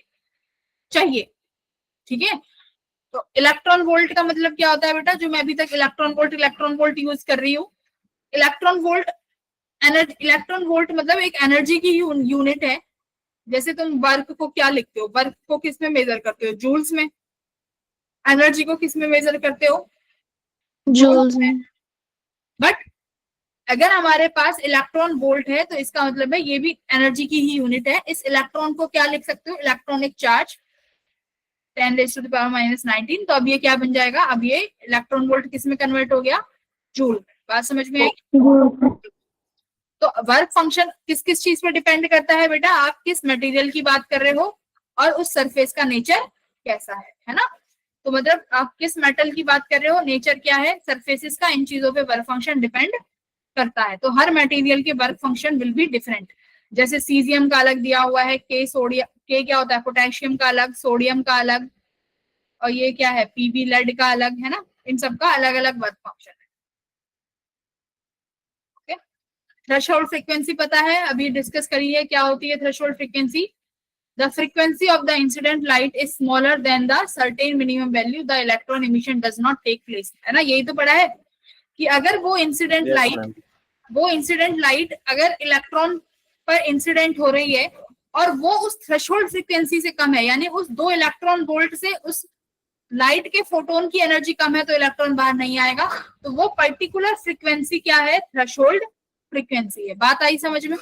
चाहिए, ठीक है। तो इलेक्ट्रॉन वोल्ट का मतलब क्या होता है बेटा? जो मैं अभी तक इलेक्ट्रॉन वोल्ट यूज कर रही हूँ। इलेक्ट्रॉन वोल्ट मतलब एक एनर्जी की यूनिट है जैसे तुम वर्क को क्या लिखते हो, वर्क को किस में मेजर करते हो, जूल्स में। एनर्जी को किस में मेजर करते हो, जूल्स में। बट अगर हमारे पास इलेक्ट्रॉन वोल्ट है तो इसका मतलब है ये भी एनर्जी की ही यूनिट है। इस इलेक्ट्रॉन को क्या लिख सकते हो, इलेक्ट्रॉनिक चार्ज 10⁻⁻19। तो अब ये क्या बन जाएगा, अब ये इलेक्ट्रॉन वोल्ट किस में कन्वर्ट हो गया, जूल। बात समझ में आई। तो वर्क फंक्शन किस किस चीज पर डिपेंड करता है बेटा, आप किस मटेरियल की बात कर रहे हो और उस सरफेस का नेचर कैसा है ना। तो मतलब आप किस मेटल की बात कर रहे हो, नेचर क्या है सरफेसेस का, इन चीजों पे वर्क फंक्शन डिपेंड करता है। तो हर मटेरियल के work function will be different. जैसे सीजियम का अलग दिया हुआ है, के सोडियम, के क्या होता है पोटेशियम का अलग, सोडियम का अलग, और ये क्या है पीबी लेड का अलग, है ना। इन सब का अलग अलग वर्क फंक्शन है। ओके, थ्रेशोल्ड फ्रीक्वेंसी पता है, अभी डिस्कस करी है क्या होती है threshold frequency. The frequency of the incident light is smaller than the certain minimum value, the electron emission does not take place, है ना। यही तो पढ़ा है कि अगर वो इंसिडेंट Yes, लाइट ma'am. वो इंसिडेंट लाइट अगर इलेक्ट्रॉन पर इंसिडेंट हो रही है और वो उस थ्रेशोल्ड फ्रीक्वेंसी से कम है, यानी उस 2 इलेक्ट्रॉन वोल्ट से उस लाइट के फोटोन की एनर्जी कम है, तो इलेक्ट्रॉन बाहर नहीं आएगा। तो वो पर्टिकुलर फ्रीक्वेंसी क्या है, थ्रेशोल्ड फ्रीक्वेंसी है। बात आई समझ में।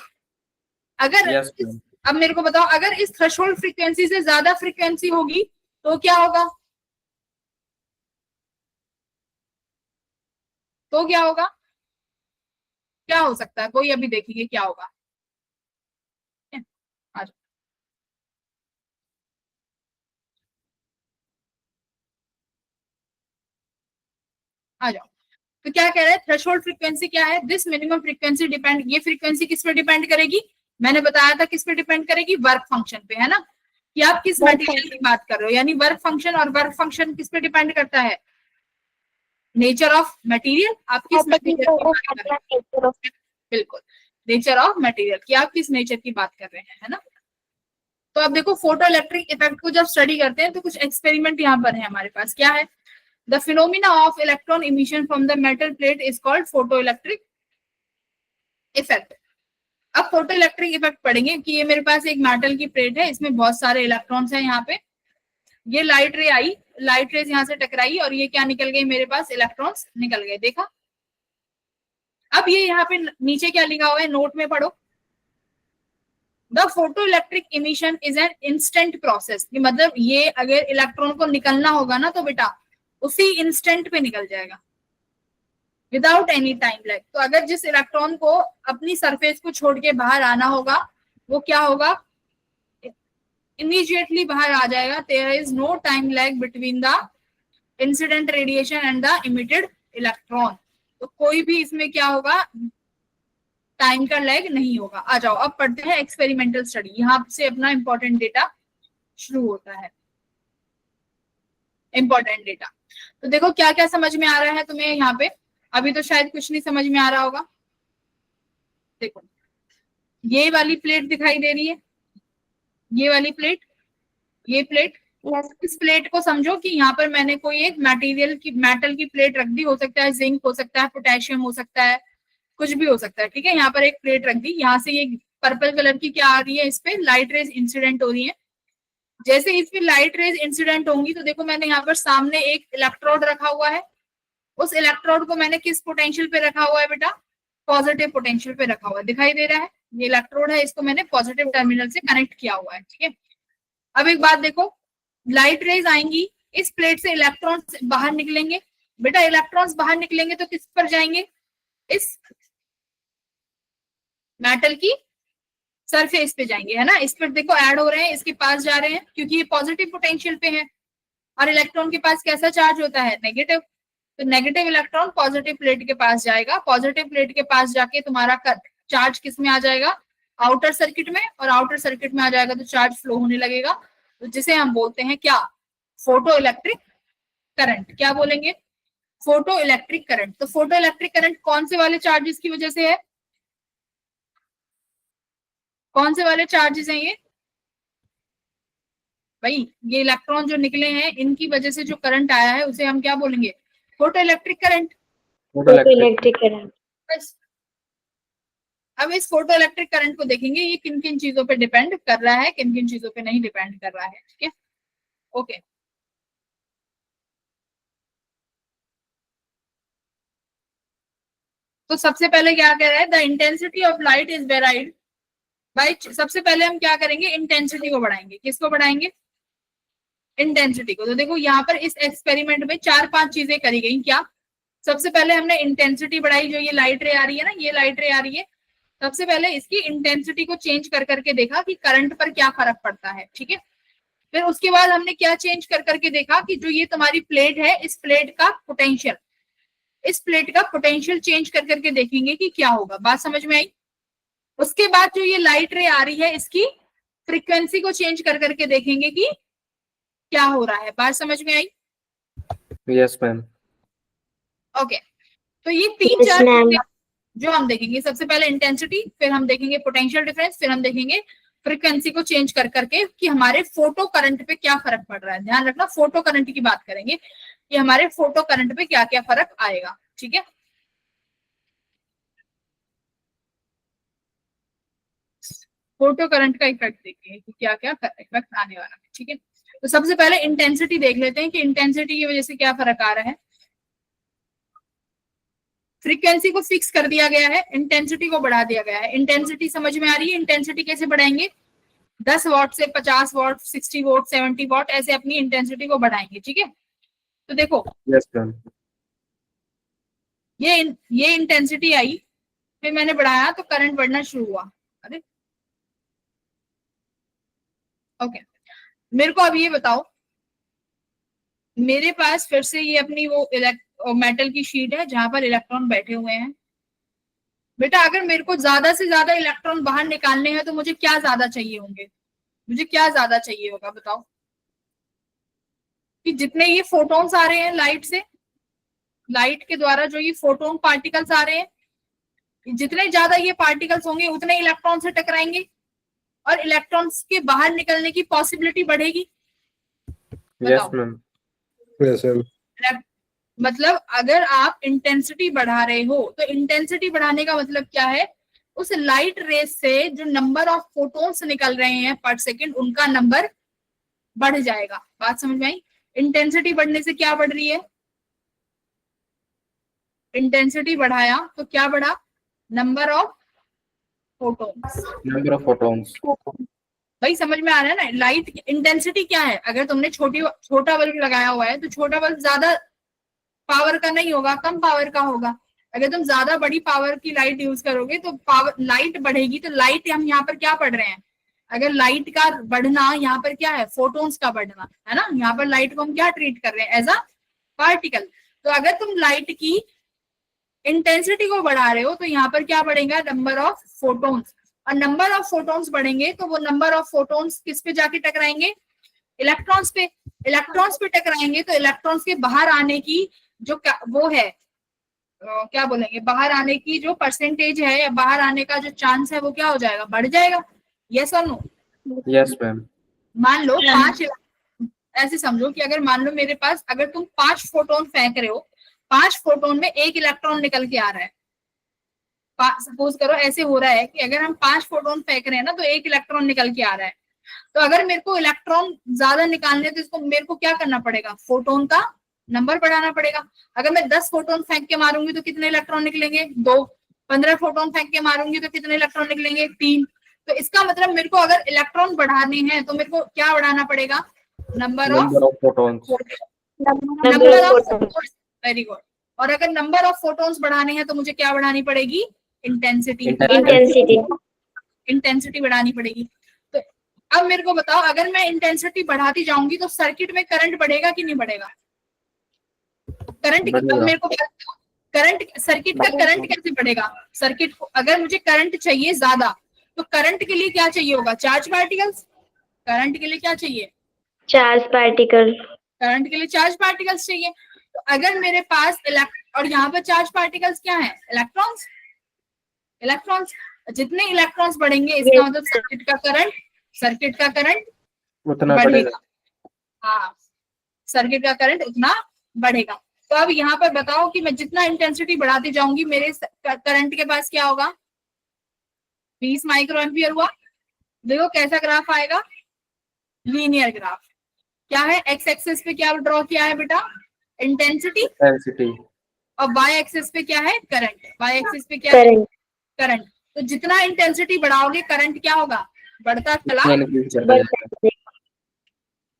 अगर Yes, ma'am. अब मेरे को बताओ, अगर इस थ्रेशोल्ड फ्रीक्वेंसी से ज्यादा फ्रीक्वेंसी होगी तो क्या होगा, तो क्या होगा, क्या हो सकता है, कोई अभी देखेंगे क्या होगा। आ जाओ। आ जाओ। तो क्या कह रहे हैं, थ्रेशोल्ड फ्रीक्वेंसी क्या है, दिस मिनिमम फ्रीक्वेंसी डिपेंड, ये फ्रीक्वेंसी किस पे डिपेंड करेगी, मैंने बताया था किस पे डिपेंड करेगी, वर्क फंक्शन पे, है ना। कि आप किस Work मटेरियल की बात कर रहे हो, यानी वर्क फंक्शन, और वर्क फंक्शन किस पे डिपेंड करता है, नेचर ऑफ मटेरियल। आप किस मटेरियल की बात कर रहे हो, बिल्कुल नेचर ऑफ मटेरियल की आप किस नेचर की बात कर रहे हैं, है ना। तो अब देखो फोटो इलेक्ट्रिक इफेक्ट को जब स्टडी करते हैं तो कुछ एक्सपेरिमेंट यहाँ पर है हमारे पास। क्या है, the phenomena of electron emission from the metal plate is called photo electric effect. अब फोटो इलेक्ट्रिक इफेक्ट पढ़ेंगे कि ये मेरे पास एक मेटल की प्लेट है, इसमें बहुत सारे इलेक्ट्रॉन्स हैं यहाँ पे। ये लाइट रे आई, लाइट रेज यहाँ से टकराई और ये क्या निकल गई, मेरे पास इलेक्ट्रॉन्स निकल गए, देखा। अब ये यहाँ पे नीचे क्या लिखा हुआ है, नोट में पढ़ो, the photo electric emission is an instant process. मतलब ये अगर इलेक्ट्रॉन को निकलना होगा ना तो बेटा उसी इंस्टेंट पे निकल जाएगा, विदाउट एनी टाइम लैग। तो अगर जिस इलेक्ट्रॉन को अपनी सरफेस को छोड़ के बाहर आना होगा वो क्या होगा, इमीडिएटली बाहर आ जाएगा। There is no time lag between the incident radiation and the emitted electron. तो कोई भी इसमें क्या होगा, टाइम का लैग नहीं होगा। आ जाओ अब पढ़ते हैं एक्सपेरिमेंटल स्टडी, यहाँ से अपना इंपॉर्टेंट डेटा शुरू होता है। इंपॉर्टेंट डेटा, तो देखो क्या क्या समझ में आ रहा है तुम्हें यहाँ पे, अभी तो शायद कुछ नहीं समझ में आ रहा होगा। देखो ये वाली प्लेट दिखाई दे रही है, ये वाली प्लेट, ये प्लेट। Yes. इस प्लेट को समझो कि यहाँ पर मैंने कोई एक मटेरियल की, मेटल की प्लेट रख दी, हो सकता है जिंक हो सकता है, पोटेशियम हो सकता है, कुछ भी हो सकता है, ठीक है। यहाँ पर एक प्लेट रख दी, यहाँ से ये पर्पल कलर की क्या आ रही है, इस पे लाइट रेज इंसिडेंट हो रही है। जैसे इस पे लाइट रेज इंसिडेंट होंगी तो देखो मैंने यहाँ पर सामने एक इलेक्ट्रोड रखा हुआ है, उस इलेक्ट्रोड को मैंने किस पोटेंशियल पे रखा हुआ है बेटा, पॉजिटिव पोटेंशियल पे रखा हुआ है, दिखाई दे रहा है। ये इलेक्ट्रोड है, इसको मैंने पॉजिटिव टर्मिनल से कनेक्ट किया हुआ है, ठीक है। अब एक बात देखो, लाइट रेज आएंगी, इस प्लेट से इलेक्ट्रॉन्स बाहर निकलेंगे। बेटा इलेक्ट्रॉन्स बाहर निकलेंगे तो किस पर जाएंगे, इस मेटल की सरफेस पे जाएंगे, है ना। इस पर देखो ऐड हो रहे हैं, इसके पास जा रहे हैं क्योंकि ये पॉजिटिव पोटेंशियल पे है, और इलेक्ट्रॉन के पास कैसा चार्ज होता है, नेगेटिव। तो नेगेटिव इलेक्ट्रॉन पॉजिटिव प्लेट के पास जाएगा, पॉजिटिव प्लेट के पास जाके तुम्हारा चार्ज किस में आ जाएगा, आउटर सर्किट में, और आउटर सर्किट में आ जाएगा तो चार्ज फ्लो होने लगेगा, तो जिसे हम बोलते हैं क्या, फोटो इलेक्ट्रिक करंट। क्या बोलेंगे, फोटो इलेक्ट्रिक करंट। तो फोटो इलेक्ट्रिक करंट कौन से वाले चार्जेस की वजह से है, कौन से वाले चार्जेस हैं ये भाई, ये इलेक्ट्रॉन जो निकले हैं इनकी वजह से जो करंट आया है उसे हम क्या बोलेंगे, photo electric current. Photoelectric. Electric current. बस अब इस फोटो इलेक्ट्रिक करंट को देखेंगे ये किन किन चीजों पे डिपेंड कर रहा है, किन किन चीजों पे नहीं डिपेंड कर रहा है। ठीक है, ओके। तो सबसे पहले क्या कह रहा है, the intensity of light is varied by, सबसे पहले हम क्या करेंगे, इंटेंसिटी को बढ़ाएंगे। किसको बढ़ाएंगे, इंटेंसिटी को। तो देखो यहाँ पर इस एक्सपेरिमेंट में 4-5 चीजें करी गई। क्या, सबसे पहले हमने इंटेंसिटी बढ़ाई, जो ये लाइट रे आ रही है ना, ये लाइट रे आ रही है, सबसे पहले इसकी इंटेंसिटी को चेंज कर करके देखा कि करंट पर क्या फर्क पड़ता है। ठीक है, फिर उसके बाद हमने क्या चेंज कर करके देखा कि जो ये तुम्हारी प्लेट है, इस प्लेट का पोटेंशियल, इस प्लेट का पोटेंशियल चेंज कर करके देखेंगे कि क्या होगा। बात समझ में आई। उसके बाद जो ये लाइट रे आ रही है, इसकी फ्रीक्वेंसी को चेंज कर करके देखेंगे कि क्या हो रहा है। बात समझ में आई। Yes ma'am. ओके, तो ये 3-4 चीजें जो हम देखेंगे, सबसे पहले इंटेंसिटी, फिर हम देखेंगे पोटेंशियल डिफरेंस, फिर हम देखेंगे फ्रीक्वेंसी को चेंज कर करके कि हमारे फोटो करंट पे क्या फर्क पड़ रहा है। ध्यान रखना, फोटो करंट की बात करेंगे कि हमारे फोटो करंट पे क्या क्या फर्क आएगा। ठीक है, फोटो करंट का इफेक्ट देखेंगे कि क्या क्या इफेक्ट आने वाला है। ठीक है, तो सबसे पहले इंटेंसिटी देख लेते हैं कि इंटेंसिटी की वजह से क्या फर्क आ रहा है। फ्रीक्वेंसी को फिक्स कर दिया गया है, इंटेंसिटी को बढ़ा दिया गया है। इंटेंसिटी समझ में आ रही है, इंटेंसिटी कैसे बढ़ाएंगे, 10 वॉट से 50 वॉट, 60 वॉट, 70 वॉट, ऐसे अपनी इंटेंसिटी को बढ़ाएंगे। ठीक है, तो देखो यस मैम। ये इंटेंसिटी आई, फिर मैंने बढ़ाया तो करंट बढ़ना शुरू हुआ। अरे ओके, मेरे को अब ये बताओ, मेरे पास फिर से ये अपनी वो मेटल की शीट है जहां पर इलेक्ट्रॉन बैठे हुए हैं। बेटा अगर मेरे को ज्यादा से ज्यादा इलेक्ट्रॉन बाहर निकालने हैं तो मुझे क्या ज्यादा चाहिए होंगे, मुझे क्या ज्यादा चाहिए होगा बताओ। कि जितने ये फोटॉन्स आ रहे हैं लाइट से, लाइट के द्वारा जो ये फोटोन पार्टिकल्स आ रहे हैं, जितने ज्यादा ये पार्टिकल्स होंगे उतने इलेक्ट्रॉन से टकराएंगे और इलेक्ट्रॉन्स के बाहर निकलने की पॉसिबिलिटी बढ़ेगी। Yes ma'am. Yes ma'am. मतलब अगर आप इंटेंसिटी बढ़ा रहे हो तो इंटेंसिटी बढ़ाने का मतलब क्या है, उस लाइट रेस से जो नंबर ऑफ फोटोन्स निकल रहे हैं पर सेकंड, उनका नंबर बढ़ जाएगा। बात समझ में आई। इंटेंसिटी बढ़ने से क्या बढ़ रही है, इंटेंसिटी बढ़ाया तो क्या बढ़ा, number of photons. Number of photons. भाई समझ में आ रहा है ना, लाइट इंटेंसिटी क्या है। अगर तुमने छोटा बल्ब लगाया हुआ है तो छोटा बल्ब ज्यादा पावर का नहीं होगा, कम पावर का होगा। अगर तुम ज्यादा बड़ी पावर की लाइट यूज करोगे तो पावर लाइट बढ़ेगी। तो लाइट हम यहाँ पर क्या पढ़ रहे हैं, अगर लाइट का बढ़ना यहाँ पर क्या है, फोटोन्स का बढ़ना है ना। यहाँ पर लाइट को हम क्या ट्रीट कर रहे हैं, एज अ पार्टिकल। तो अगर तुम लाइट की इंटेंसिटी को बढ़ा रहे हो तो यहाँ पर क्या बढ़ेगा, नंबर ऑफ फोटोन्स। और नंबर ऑफ फोटोन्स बढ़ेंगे तो वो नंबर ऑफ फोटोन्स किस पे जाके टकराएंगे, इलेक्ट्रॉन्स पे। इलेक्ट्रॉन्स पे टकराएंगे तो इलेक्ट्रॉन्स के बाहर आने की जो वो है, क्या बोलेंगे, बाहर आने की जो परसेंटेज है या बाहर आने का जो चांस है वो क्या हो जाएगा, बढ़ जाएगा। यस और नो। Yes ma'am. मान लो 5, ऐसे समझो कि अगर मान लो मेरे पास, अगर तुम 5 फोटोन फेंक रहे हो, 5 फोटोन में 1 इलेक्ट्रॉन निकल के आ रहा है। सपोज करो ऐसे हो रहा है कि अगर हम 5 फोटोन फेंक रहे हैं ना तो 1 इलेक्ट्रॉन निकल के आ रहा है। तो अगर मेरे को इलेक्ट्रॉन ज्यादा निकालने तो इसको मेरे को क्या करना पड़ेगा, फोटोन का नंबर बढ़ाना पड़ेगा। अगर मैं 10 फोटोन फेंक के मारूंगी तो कितने इलेक्ट्रॉन निकलेंगे, 2। 15 फोटोन फेंक के मारूंगी तो कितने इलेक्ट्रॉन निकलेंगे, 3। तो इसका मतलब मेरे को अगर इलेक्ट्रॉन बढ़ाने हैं तो मेरे को क्या बढ़ाना पड़ेगा, number of photons. Number of photons. Very good. और अगर नंबर ऑफ फोटोन्स बढ़ाने हैं तो मुझे क्या बढ़ानी पड़ेगी, इंटेंसिटी। इंटेंसिटी बढ़ानी पड़ेगी। तो अब मेरे को बताओ, अगर मैं इंटेंसिटी बढ़ाती जाऊंगी तो सर्किट में करंट बढ़ेगा कि नहीं बढ़ेगा, करंट। मेरे को करंट, सर्किट का करंट कैसे बढ़ेगा, सर्किट को अगर मुझे करंट चाहिए ज्यादा तो करंट के लिए क्या चाहिए होगा, चार्ज पार्टिकल्स। करंट के लिए क्या चाहिए, चार्ज पार्टिकल। करंट के लिए चार्ज पार्टिकल्स चाहिए। तो अगर मेरे पास और यहाँ पर चार्ज पार्टिकल्स क्या है, इलेक्ट्रॉन्स। इलेक्ट्रॉन्स, जितने इलेक्ट्रॉन्स बढ़ेंगे इसका मतलब सर्किट का करंट उतना बढ़ेगा। हाँ, सर्किट का करंट उतना बढ़ेगा। तो अब यहाँ पर बताओ कि मैं जितना इंटेंसिटी बढ़ाती जाऊंगी मेरे करंट के पास क्या होगा, 20 माइक्रो एम्पियर हुआ। देखो कैसा ग्राफ आएगा, लीनियर ग्राफ। क्या है, एक्स एक्सिस पे क्या ड्रॉ किया है बेटा, इंटेंसिटी, Intensity. और वाई एक्सिस पे क्या है, करंट। वाई एक्सिस पे क्या है, Current. करंट। तो जितना इंटेंसिटी बढ़ाओगे करंट क्या होगा, बढ़ता चला। Increase करता जाएगा।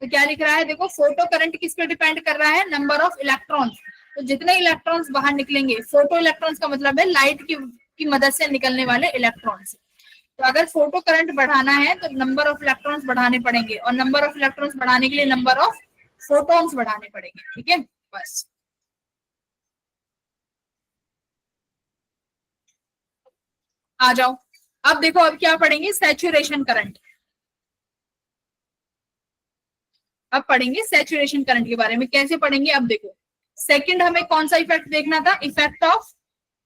तो क्या लिख रहा है, देखो फोटो करंट किस पे डिपेंड कर रहा है, नंबर ऑफ इलेक्ट्रॉन्स। तो जितने इलेक्ट्रॉन्स बाहर निकलेंगे, फोटो इलेक्ट्रॉन्स का मतलब है लाइट की मदद से निकलने वाले इलेक्ट्रॉन्स। तो अगर फोटो करंट बढ़ाना है तो नंबर ऑफ इलेक्ट्रॉन्स बढ़ाने पड़ेंगे, और नंबर ऑफ इलेक्ट्रॉन्स बढ़ाने के लिए नंबर ऑफ फोटॉन्स बढ़ाने पड़ेंगे। ठीक है, बस। आ जाओ, अब देखो अब क्या पढ़ेंगे, सैचुरेशन करंट। अब पढ़ेंगे सैचुरेशन करंट के बारे में। कैसे पढ़ेंगे, अब देखो। सेकंड हमें कौन सा इफेक्ट देखना था, इफेक्ट ऑफ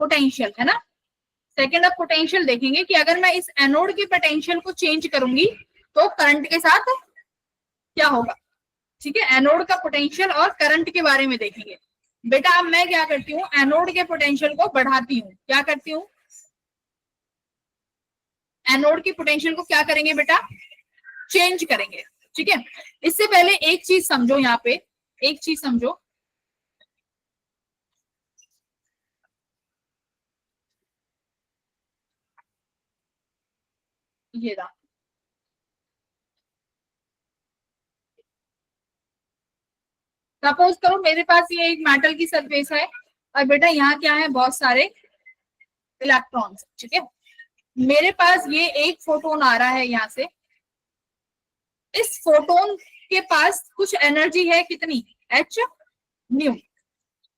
पोटेंशियल, है ना। सेकंड ऑफ पोटेंशियल देखेंगे कि अगर मैं इस एनोड की पोटेंशियल को चेंज करूंगी तो करंट के साथ क्या होगा। ठीक है, एनोड का पोटेंशियल और करंट के बारे में देखेंगे। बेटा अब मैं क्या करती हूँ, एनोड के पोटेंशियल को बढ़ाती हूँ। क्या करती हूँ, एनोड की पोटेंशियल को क्या करेंगे बेटा, चेंज करेंगे। ठीक है, इससे पहले एक चीज समझो, यहाँ पे एक चीज समझो। ये रहा, सपोज करो मेरे पास ये एक मेटल की सरफेस है, और बेटा यहाँ क्या है, बहुत सारे इलेक्ट्रॉन्स। ठीक है, मेरे पास ये एक फोटोन आ रहा है यहाँ से। इस फोटोन के पास कुछ एनर्जी है, कितनी, h न्यू।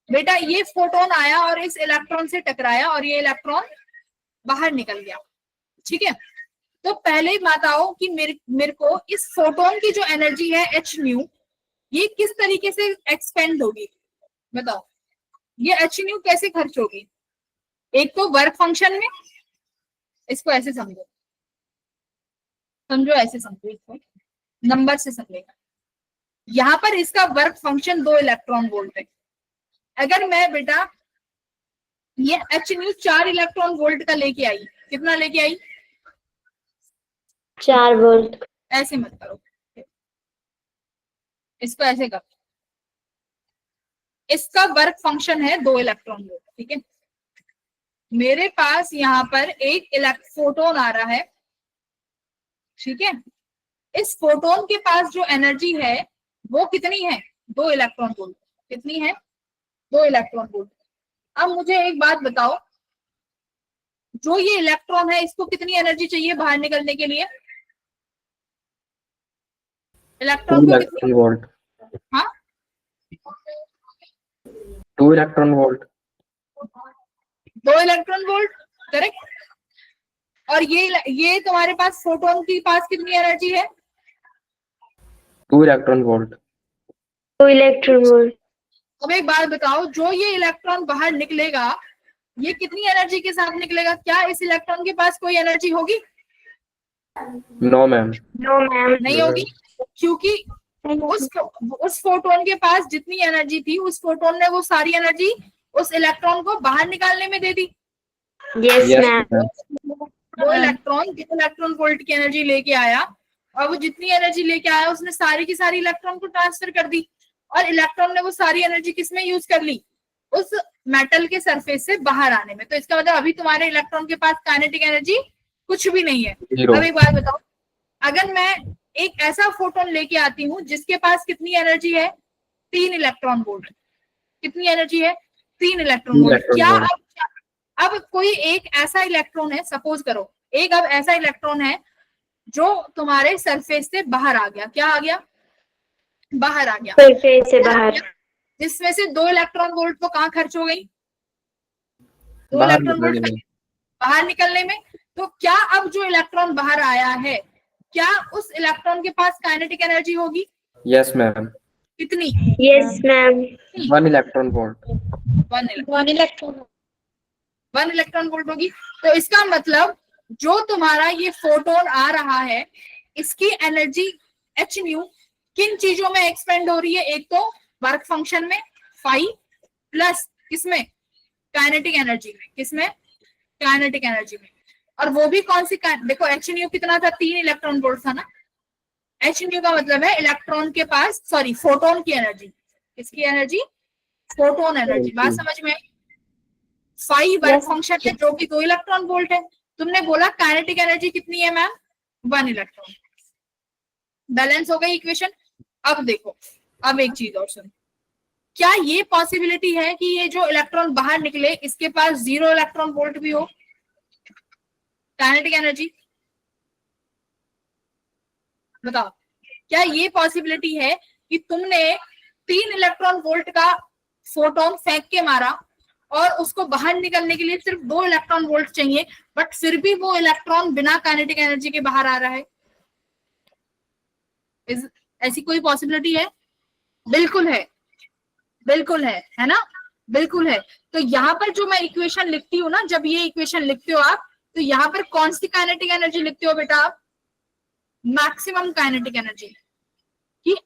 बेटा ये फोटोन आया और इस इलेक्ट्रॉन से टकराया और ये इलेक्ट्रॉन बाहर निकल गया। ठीक है, तो पहले बताओ कि मेरे को इस फोटोन की जो एनर्जी है h न्यू, ये किस तरीके से एक्सपेंड होगी, बताओ। ये h न्यू कैसे खर्च होगी, एक तो वर्क फंक्शन में, इसको ऐसे समझो, समझो ऐसे समझो, इसको नंबर से समझेगा। यहाँ पर इसका वर्क फंक्शन 2 इलेक्ट्रॉन वोल्ट है। अगर मैं बेटा ये h न्यू 4 इलेक्ट्रॉन वोल्ट का लेके आई, कितना लेके आई, 4 वोल्ट. ऐसे मत करो, इसको ऐसे करो। इसका वर्क फंक्शन है 2 इलेक्ट्रॉन वोल्ट। ठीक है, मेरे पास यहाँ पर एक फोटोन आ रहा है। ठीक है, इस फोटोन के पास जो एनर्जी है वो कितनी है, 2 इलेक्ट्रॉन वोल्ट। कितनी है, 2 इलेक्ट्रॉन वोल्ट। अब मुझे एक बात बताओ, जो ये इलेक्ट्रॉन है इसको कितनी एनर्जी चाहिए बाहर निकलने के लिए, इलेक्ट्रॉन को कितनी, वोल्ट, हाँ 2 electron volt, 2 electron volt, correct. और ये तुम्हारे पास फोटोन के पास कितनी एनर्जी है, 2 इलेक्ट्रॉन वोल्ट. 2 electron volt. अब एक बात बताओ, जो ये इलेक्ट्रॉन बाहर निकलेगा ये कितनी एनर्जी के साथ निकलेगा, क्या इस इलेक्ट्रॉन के पास कोई एनर्जी होगी, नो मैम. No ma'am. नहीं होगी, क्योंकि उस फोटोन के पास जितनी एनर्जी थी उस फोटोन ने वो सारी एनर्जी उस इलेक्ट्रॉन को बाहर निकालने में दे दी। Yes Yes, ma'am. ma'am. वो इलेक्ट्रॉन 2 इलेक्ट्रॉन वोल्ट की एनर्जी लेके आया, और वो जितनी एनर्जी लेके आया उसने सारी की सारी इलेक्ट्रॉन को ट्रांसफर कर दी, और इलेक्ट्रॉन ने वो सारी एनर्जी किसमें यूज कर ली, उस मेटल के सरफेस से बाहर आने में। तो इसका मतलब अभी तुम्हारे इलेक्ट्रॉन के पास काइनेटिक एनर्जी कुछ भी नहीं है। Zero. अब एक बात बताओ, अगर मैं एक ऐसा फोटोन लेके आती हूँ जिसके पास कितनी एनर्जी है, 3 इलेक्ट्रॉन वोल्ट। कितनी एनर्जी है, 3 इलेक्ट्रॉन वोल्ट। इलेक्ट्रॉन क्या वोल्ट। अब कोई एक ऐसा इलेक्ट्रॉन है, सपोज करो एक अब ऐसा इलेक्ट्रॉन है जो तुम्हारे सरफेस से बाहर आ गया, क्या आ गया, बाहर आ गया, Surface से बाहर. जिसमें से 2 इलेक्ट्रॉन वोल्ट तो कहाँ खर्च हो गई, 2 बाहर इलेक्ट्रॉन वोल्ट निकलने में. बाहर निकलने में। तो क्या अब जो इलेक्ट्रॉन बाहर आया है, क्या उस इलेक्ट्रॉन के पास काइनेटिक एनर्जी होगी, Yes, ma'am. कितनी, Yes ma'am. 1 electron volt. 1 electron volt होगी। तो इसका मतलब जो तुम्हारा ये फोटोन आ रहा है इसकी एनर्जी h न्यू किन चीजों में एक्सपेंड हो रही है, एक तो वर्क फंक्शन में फाई, प्लस किसमें, काइनेटिक एनर्जी में, किसमें, काइनेटिक एनर्जी में। और वो भी कौन सी देखो HNU कितना था, 3 इलेक्ट्रॉन वोल्ट था ना। HNU का मतलब है इलेक्ट्रॉन के पास, सॉरी फोटोन की एनर्जी, किसकी एनर्जी, फोटोन एनर्जी। बात समझ में आई। Phi work Yes. फंक्शन है जो कि 2 इलेक्ट्रॉन वोल्ट है। तुमने बोला काइनेटिक एनर्जी कितनी है मैम, 1 इलेक्ट्रॉन। बैलेंस हो गई इक्वेशन। अब देखो, अब एक चीज और सुन, क्या ये पॉसिबिलिटी है कि ये जो इलेक्ट्रॉन बाहर निकले इसके पास 0 इलेक्ट्रॉन वोल्ट भी हो, काइनेटिक एनर्जी? बताओ, क्या ये पॉसिबिलिटी है कि तुमने 3 इलेक्ट्रॉन वोल्ट का फोटोन फेंक के मारा और उसको बाहर निकलने के लिए सिर्फ 2 इलेक्ट्रॉन वोल्ट चाहिए, बट फिर भी वो इलेक्ट्रॉन बिना काइनेटिक एनर्जी के बाहर आ रहा है? ऐसी कोई पॉसिबिलिटी है? बिल्कुल है, बिल्कुल है ना, बिल्कुल है। तो यहाँ पर जो मैं इक्वेशन लिखती हूँ ना, जब ये इक्वेशन लिखते हो आप, तो यहाँ पर कौन सी काइनेटिक एनर्जी लिखते हो बेटा आप? Maximum kinetic energy. कि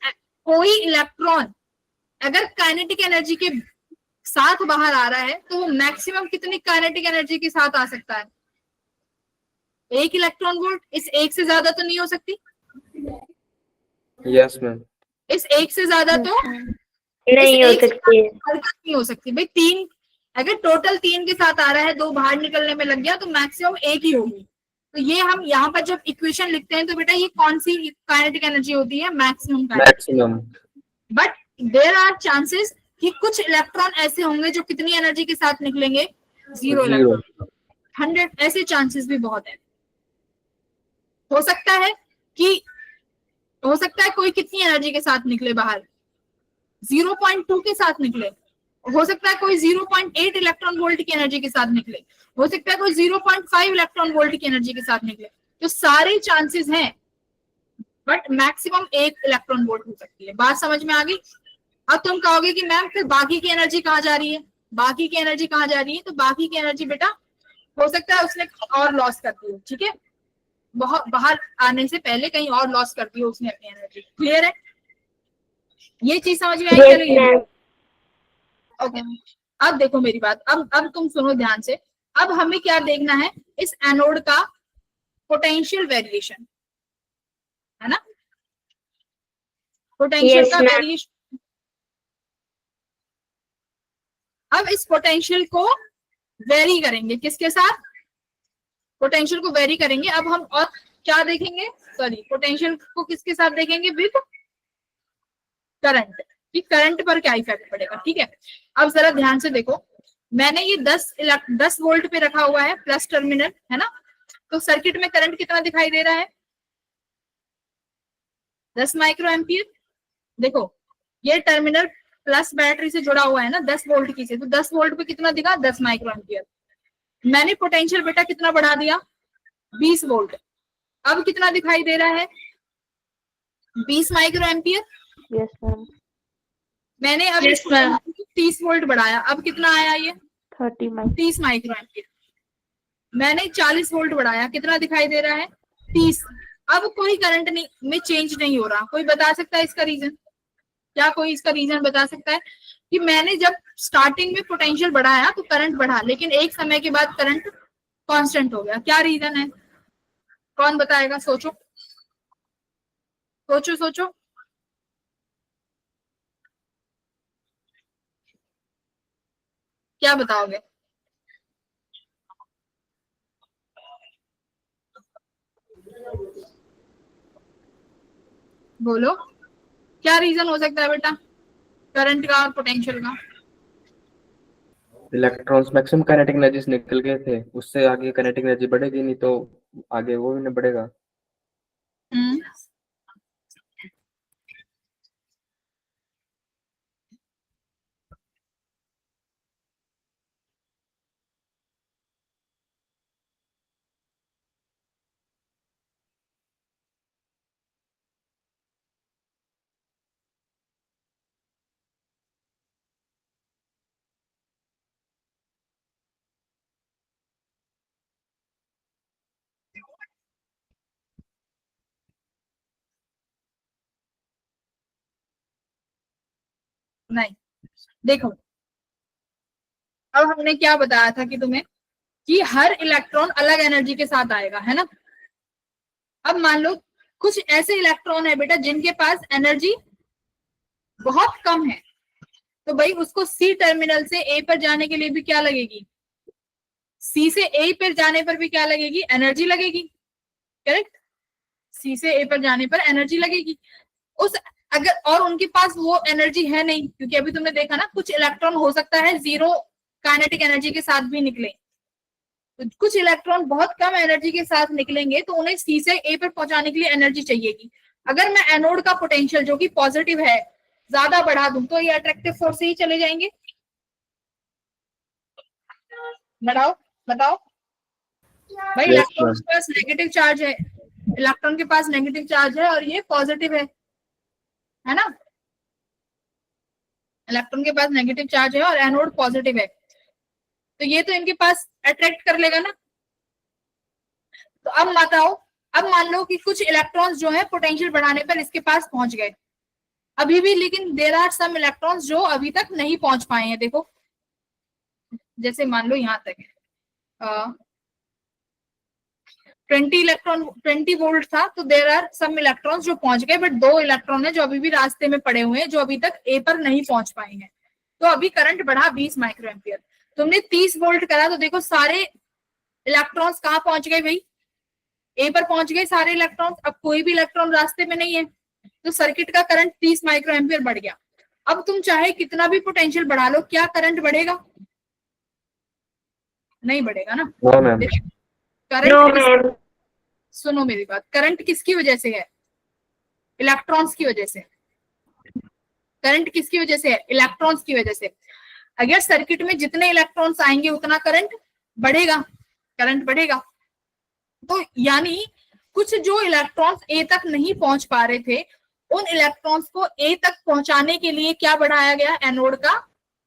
कोई इलेक्ट्रॉन अगर काइनेटिक एनर्जी के साथ बाहर आ रहा है तो वो मैक्सिमम कितनी काइनेटिक एनर्जी के साथ आ सकता है? 1 इलेक्ट्रॉन वोल्ट। इस एक से ज्यादा तो नहीं हो सकती? Yes ma'am. इस एक से ज्यादा तो नहीं हो इस एक से सकती है। हरकत नहीं हो सकती भाई। 3, अगर टोटल 3 के साथ आ रहा है, 2 बाहर निकलने में लग गया, तो मैक्सिमम 1 ही होगी। तो ये हम यहाँ पर जब इक्वेशन लिखते हैं तो बेटा ये कौन सी काइनेटिक एनर्जी होती है? Maximum kinetic. Maximum. But there are chances कि कुछ इलेक्ट्रॉन ऐसे होंगे जो कितनी एनर्जी के साथ निकलेंगे? 0 0। इलेक्ट्रॉन। 100, ऐसे चांसेस भी बहुत है। हो सकता है कि, हो सकता है कोई कितनी एनर्जी के साथ निकले बाहर? 0.2 के साथ निकले। हो सकता है कोई 0.8 इलेक्ट्रॉन वोल्ट की एनर्जी के साथ निकले। हो सकता है कोई 0.5 इलेक्ट्रॉन वोल्ट की एनर्जी के साथ निकले। तो सारे चांसेस हैं, बट मैक्सिमम 1 इलेक्ट्रॉन वोल्ट हो सकती है। बात समझ में आ गई? अब तुम कहोगे कि मैम फिर बाकी की एनर्जी कहाँ जा रही है? बाकी की एनर्जी कहाँ जा रही है? तो बाकी की एनर्जी बेटा हो सकता है उसने और लॉस कर दी हो, ठीक है, बहुत बाहर आने से पहले कहीं और लॉस कर दी हो उसने अपनी एनर्जी। क्लियर है? ये चीज समझ में आई? यस चलो ये मैम। ओके। अब देखो मेरी बात, अब तुम सुनो ध्यान से। अब हमें क्या देखना है? इस एनोड का पोटेंशियल वेरिएशन, है ना, पोटेंशियल Yes, का ma'am. वेरिएशन। अब इस पोटेंशियल को वेरी करेंगे, किसके साथ? पोटेंशियल को वेरी करेंगे। अब हम और क्या देखेंगे? सॉरी, पोटेंशियल को किसके साथ देखेंगे? विद करंट, कि करंट पर क्या इफेक्ट पड़ेगा। ठीक है, अब जरा ध्यान से देखो, मैंने ये 10 वोल्ट पे रखा हुआ है, प्लस टर्मिनल, है ना। तो सर्किट में करंट कितना दिखाई दे रहा है? 10 माइक्रो एम्पियर। देखो ये टर्मिनल प्लस बैटरी से जुड़ा हुआ है ना 10 वोल्ट की से, तो 10 वोल्ट पे कितना दिखा? 10 माइक्रो एम्पियर। मैंने पोटेंशियल बेटा कितना बढ़ा दिया? 20 वोल्ट। अब कितना दिखाई दे रहा है? 20 माइक्रो एम्पियर। Yes, ma'am. मैंने अब Yes, ma'am. 30 वोल्ट बढ़ाया, अब कितना आया? ये 30 mic. 30 micro ampere. मैंने 40 वोल्ट बढ़ाया, कितना दिखाई दे रहा है? 30। अब कोई करंट नहीं में चेंज नहीं हो रहा। कोई बता सकता है इसका रीजन? क्या कोई इसका रीजन बता सकता है कि मैंने जब स्टार्टिंग में पोटेंशियल बढ़ाया तो करंट बढ़ा, लेकिन एक समय के बाद करंट कांस्टेंट हो गया? क्या रीजन है? कौन बताएगा? सोचो सोचो सोचो। क्या बताओगे? बोलो, क्या रीजन हो सकता है बेटा करंट का और पोटेंशियल का? इलेक्ट्रॉन्स मैक्सिमम काइनेटिक एनर्जी निकल गए थे, उससे आगे काइनेटिक एनर्जी बढ़ेगी नहीं, तो आगे वो भी नहीं बढ़ेगा। हम्म, नहीं। देखो अब हमने क्या बताया था कि तुम्हें कि हर इलेक्ट्रॉन अलग एनर्जी के साथ आएगा, है ना। अब मान लो कुछ ऐसे इलेक्ट्रॉन है बेटा जिनके पास एनर्जी बहुत कम है, तो भाई उसको सी टर्मिनल से ए पर जाने के लिए भी क्या लगेगी, सी से ए पर जाने पर भी क्या लगेगी, एनर्जी लगेगी, करेक्ट। सी से ए पर जाने पर एनर्जी लगेगी। उस अगर और उनके पास वो एनर्जी है नहीं, क्योंकि अभी तुमने देखा ना कुछ इलेक्ट्रॉन हो सकता है जीरो काइनेटिक एनर्जी के साथ भी निकले, तो कुछ इलेक्ट्रॉन बहुत कम एनर्जी के साथ निकलेंगे तो उन्हें सी से ए पर पहुंचाने के लिए एनर्जी चाहिएगी। अगर मैं एनोड का पोटेंशियल जो कि पॉजिटिव है ज्यादा बढ़ा दूं तो ये अट्रैक्टिव फोर्स से ही चले जाएंगे। बढ़ाओ बताओ भाई। Yes electron ma'am. के पास नेगेटिव चार्ज है, इलेक्ट्रॉन के पास नेगेटिव चार्ज है और ये पॉजिटिव है ना। इलेक्ट्रॉन के पास नेगेटिव चार्ज है और एनोड पॉजिटिव है, तो ये तो इनके पास अट्रैक्ट कर लेगा ना। तो अब बताओ, अब मान लो कि कुछ इलेक्ट्रॉन्स जो है पोटेंशियल बढ़ाने पर इसके पास पहुंच गए अभी भी, लेकिन देर आर सम इलेक्ट्रॉन्स जो अभी तक नहीं पहुंच पाए हैं। देखो जैसे मान लो यहां तक है 20 वोल्ट था, तो देर आर सम इलेक्ट्रॉन्स जो पहुंच गए, बट 2 इलेक्ट्रॉन है जो अभी भी रास्ते में पड़े हुए हैं जो अभी तक ए पर नहीं पहुंच पाए हैं। तो अभी करंट बढ़ा 20 माइक्रो एम्पियर। तुमने 30 वोल्ट करा तो देखो सारे इलेक्ट्रॉन्स कहाँ पहुंच गए भाई, ए पर पहुंच गए सारे इलेक्ट्रॉन्स। अब कोई भी इलेक्ट्रॉन रास्ते में नहीं है, तो सर्किट का करंट 30 माइक्रो एम्पियर बढ़ गया। अब तुम चाहे कितना भी पोटेंशियल बढ़ा लो, क्या करंट बढ़ेगा, नहीं बढ़ेगा ना। No ma'am. No current ma'am. सुनो मेरी बात, करंट किसकी वजह से है, इलेक्ट्रॉन्स की वजह से। करंट किसकी वजह से है, इलेक्ट्रॉन्स की वजह से। अगर सर्किट में जितने इलेक्ट्रॉन्स आएंगे उतना करंट बढ़ेगा, करंट बढ़ेगा। तो यानी कुछ जो इलेक्ट्रॉन्स ए तक नहीं पहुंच पा रहे थे, उन इलेक्ट्रॉन्स को ए तक पहुंचाने के लिए क्या बढ़ाया गया, एनोड का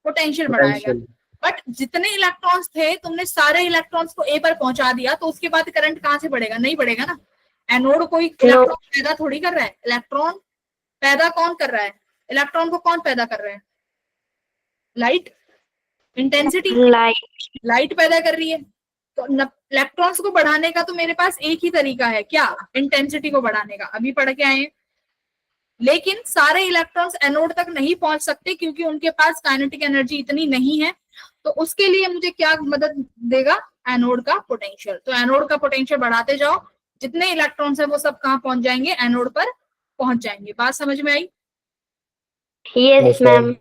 पोटेंशियल बढ़ाया गया। पोटेंशियल। बट जितने इलेक्ट्रॉन्स थे तुमने सारे इलेक्ट्रॉन्स को ए पर पहुंचा दिया, तो उसके बाद करंट कहां से बढ़ेगा, नहीं बढ़ेगा ना। एनोड कोई इलेक्ट्रॉन पैदा थोड़ी कर रहा है, इलेक्ट्रॉन पैदा कौन कर रहा है, इलेक्ट्रॉन को कौन पैदा कर रहा है, लाइट, इंटेंसिटी, लाइट। लाइट पैदा कर रही है। तो इलेक्ट्रॉन्स को बढ़ाने का तो मेरे पास एक ही तरीका है, क्या, इंटेंसिटी को बढ़ाने का, अभी पढ़ के आए हैं। लेकिन सारे इलेक्ट्रॉन्स एनोड तक नहीं पहुंच सकते क्योंकि उनके पास काइनेटिक एनर्जी इतनी नहीं है। तो उसके लिए मुझे क्या मदद देगा, एनोड का पोटेंशियल। तो एनोड का पोटेंशियल बढ़ाते जाओ, जितने इलेक्ट्रॉन्स है वो सब कहाँ पहुंच जाएंगे, एनोड पर पहुंच जाएंगे। बात समझ में आई। Yes ma'am.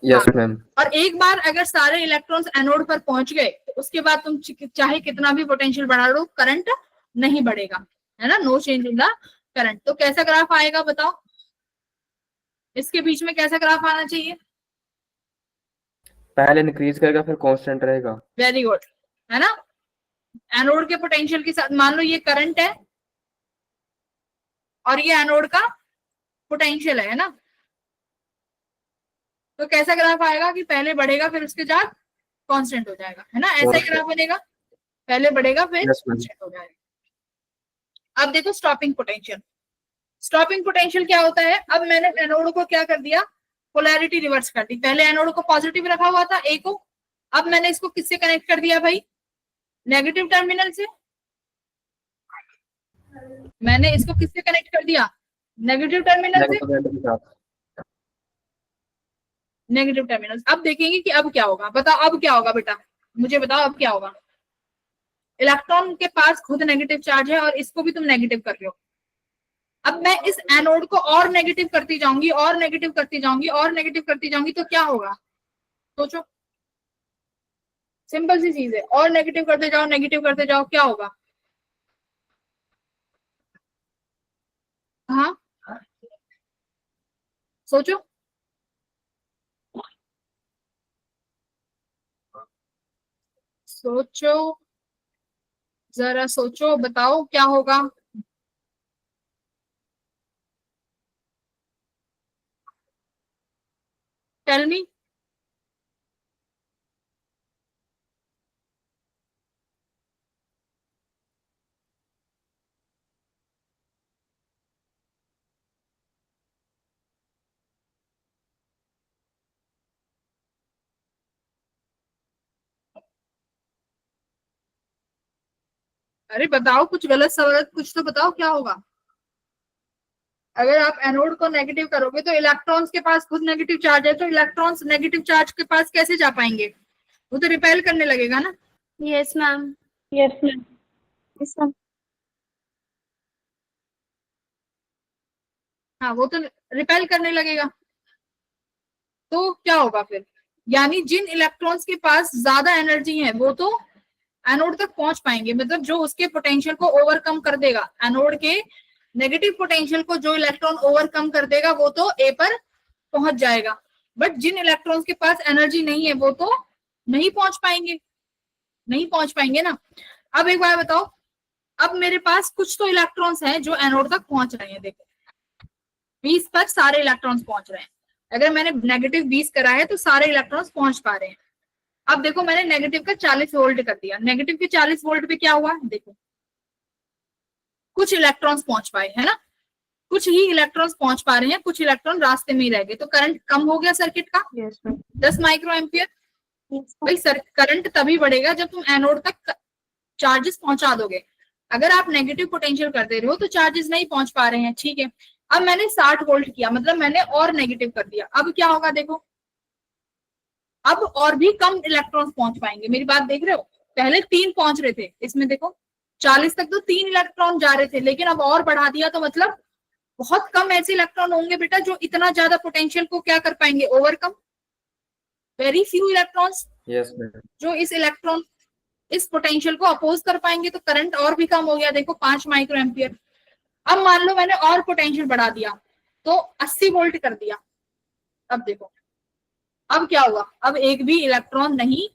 Yes ma'am. और एक बार अगर सारे इलेक्ट्रॉन्स एनोड पर पहुंच गए तो उसके बाद तुम चाहे कितना भी पोटेंशियल बढ़ा लो, करंट नहीं बढ़ेगा, है ना, no change in the current. तो कैसा ग्राफ आएगा बताओ, इसके बीच में कैसा ग्राफ आना चाहिए, पहले इंक्रीज करेगा फिर कांस्टेंट रहेगा। वेरी गुड, है ना। एनोड के पोटेंशियल के साथ मान लो ये करंट है और ये एनोड का पोटेंशियल है ना। तो कैसा ग्राफ आएगा कि पहले बढ़ेगा फिर उसके बाद कांस्टेंट हो जाएगा, है ना, ऐसा ही ग्राफ बनेगा, पहले बढ़ेगा फिर यस मैम। कांस्टेंट हो जाएगा। अब देखो स्टॉपिंग पोटेंशियल, स्टॉपिंग पोटेंशियल क्या होता है। अब मैंने एनोड को क्या कर दिया, पोलैरिटी रिवर्स कर दी। पहले एनोड को पॉजिटिव रखा हुआ था ए को, अब मैंने इसको किससे कनेक्ट कर दिया भाई, नेगेटिव टर्मिनल से। मैंने इसको किससे कनेक्ट कर दिया, नेगेटिव टर्मिनल से, नेगेटिव एंड के साथ। Negative terminal. अब देखेंगे कि अब क्या होगा, बताओ अब क्या होगा बेटा, मुझे बताओ अब क्या होगा। इलेक्ट्रॉन के पास खुद नेगेटिव चार्ज है और इसको भी तुम नेगेटिव कर रहे हो। अब मैं इस एनोड को और नेगेटिव करती जाऊंगी और नेगेटिव करती जाऊंगी और नेगेटिव करती जाऊंगी, तो क्या होगा सोचो, सिंपल सी चीज है, और नेगेटिव करते जाओ नेगेटिव करते जाओ, क्या होगा। हाँ सोचो, सोचो जरा सोचो, बताओ क्या होगा। Tell me. अरे बताओ कुछ गलत सवाल, कुछ तो बताओ क्या होगा। अगर आप एनोड को नेगेटिव करोगे तो इलेक्ट्रॉन्स के पास खुद नेगेटिव चार्ज है, तो इलेक्ट्रॉन्स नेगेटिव चार्ज के पास कैसे जा पाएंगे, वो तो रिपेल करने लगेगा ना। Yes, ma'am. Yes, ma'am. Yes, ma'am. हाँ वो तो रिपेल करने लगेगा। तो क्या होगा फिर, यानी जिन इलेक्ट्रॉन्स के पास ज्यादा एनर्जी है वो तो एनोड तक पहुंच पाएंगे, मतलब जो उसके पोटेंशियल को ओवरकम कर देगा, एनोड के नेगेटिव पोटेंशियल को जो इलेक्ट्रॉन ओवरकम कर देगा वो तो ए पर पहुंच जाएगा। बट जिन इलेक्ट्रॉन्स के पास एनर्जी नहीं है वो तो नहीं पहुंच पाएंगे, नहीं पहुंच पाएंगे ना। अब एक बार बताओ, अब मेरे पास कुछ तो इलेक्ट्रॉन्स हैं जो एनोड तक पहुंच रहे हैं, देखो 20 पर सारे इलेक्ट्रॉन्स पहुंच रहे हैं। अगर मैंने नेगेटिव 20 करा है तो सारे इलेक्ट्रॉन्स पहुंच पा रहे हैं। अब देखो मैंने नेगेटिव का 40 वोल्ट कर दिया, नेगेटिव के 40 वोल्ट पे क्या हुआ, देखो कुछ इलेक्ट्रॉन्स पहुंच पाए, है ना, कुछ ही इलेक्ट्रॉन्स पहुंच पा रहे हैं, कुछ इलेक्ट्रॉन रास्ते में ही रह गए, तो करंट कम हो गया सर्किट का Yes, ma'am. 10 micro ampere. Yes, भाई करंट तभी बढ़ेगा जब तुम एनोड तक चार्जेस पहुंचा दोगे। अगर आप नेगेटिव पोटेंशियल कर दे रहे हो तो चार्जेस नहीं पहुंच पा रहे हैं, ठीक है। अब मैंने 60 वोल्ट किया, मतलब मैंने और नेगेटिव कर दिया, अब क्या होगा देखो, अब और भी कम इलेक्ट्रॉन्स पहुंच पाएंगे, मेरी बात देख रहे हो। पहले 3 पहुंच रहे थे, इसमें देखो 40 तक तो 3 इलेक्ट्रॉन जा रहे थे, लेकिन अब और बढ़ा दिया तो मतलब बहुत कम ऐसे इलेक्ट्रॉन होंगे बेटा जो इतना ज्यादा पोटेंशियल को क्या कर पाएंगे, overcome. Very few electrons yes ma'am. जो इस पोटेंशियल को अपोज कर पाएंगे, तो करंट और भी कम हो गया, देखो 5 माइक्रो एम्पियर। अब मान लो मैंने और पोटेंशियल बढ़ा दिया तो 80 वोल्ट कर दिया, अब देखो अब क्या हुआ, अब एक भी इलेक्ट्रॉन नहीं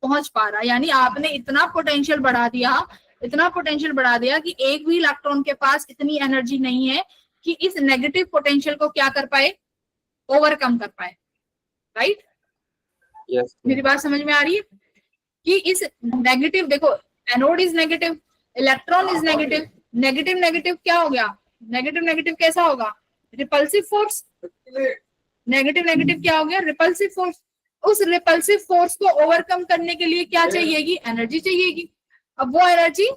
पहुंच पा रहा, यानी आपने इतना पोटेंशियल बढ़ा दिया, इतना पोटेंशियल बढ़ा दिया कि एक भी इलेक्ट्रॉन के पास इतनी एनर्जी नहीं है कि इस नेगेटिव पोटेंशियल को क्या कर पाए, ओवरकम कर पाए, राइट। यस मेरी बात समझ में आ रही है कि इस नेगेटिव, देखो anode is negative, electron is negative, negative negative क्या हो गया, नेगेटिव नेगेटिव कैसा होगा, रिपल्सिव फोर्स, नेगेटिव नेगेटिव क्या हो गया, रिपल्सिव फोर्स। उस रिपल्सिव फोर्स को ओवरकम करने के लिए क्या चाहिएगी, एनर्जी चाहिएगी। अब वो एनर्जी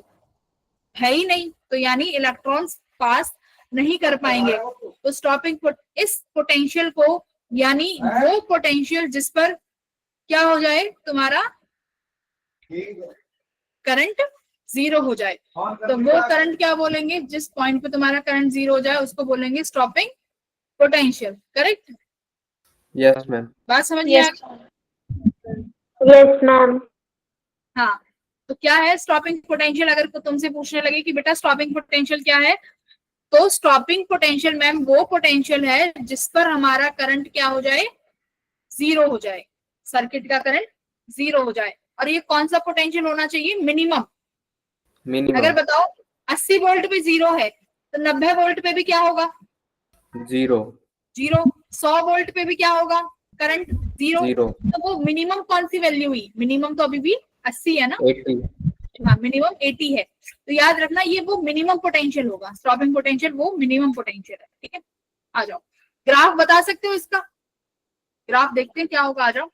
है ही नहीं, तो यानी इलेक्ट्रॉन्स पास नहीं कर पाएंगे। तो स्टॉपिंग इस पोटेंशियल को, यानी वो पोटेंशियल जिस पर क्या हो जाए तुम्हारा करंट 0 हो जाए, तो वो करंट क्या बोलेंगे, जिस पॉइंट पे तुम्हारा करंट 0 हो जाए उसको बोलेंगे stopping potential, correct. Yes ma'am. बात समझ में आ Yes. गई? Yes, ma'am. हाँ, तो क्या है स्टॉपिंग पोटेंशियल, अगर तुमसे पूछने लगे कि बेटा स्टॉपिंग पोटेंशियल क्या है, तो स्टॉपिंग पोटेंशियल मैम वो पोटेंशियल है जिस पर हमारा करंट क्या हो जाए, 0 हो जाए, सर्किट का करंट 0 हो जाए। और ये कौन सा पोटेंशियल होना चाहिए, मिनिमम। मिनिमम अगर बताओ 80 वोल्ट पे 0 है तो 90 वोल्ट पे भी क्या होगा, 0 0। 100 वोल्ट पे भी क्या होगा, करंट 0। 0 तो वो मिनिमम कौन सी वैल्यू हुई, मिनिमम तो अभी भी 80 है ना, 80 हाँ मिनिमम 80 है। तो याद रखना ये वो मिनिमम पोटेंशियल होगा, स्टॉपिंग पोटेंशियल वो मिनिमम पोटेंशियल है, ठीक है। आ जाओ, ग्राफ बता सकते हो इसका, ग्राफ देखते हैं क्या होगा, आ जाओ।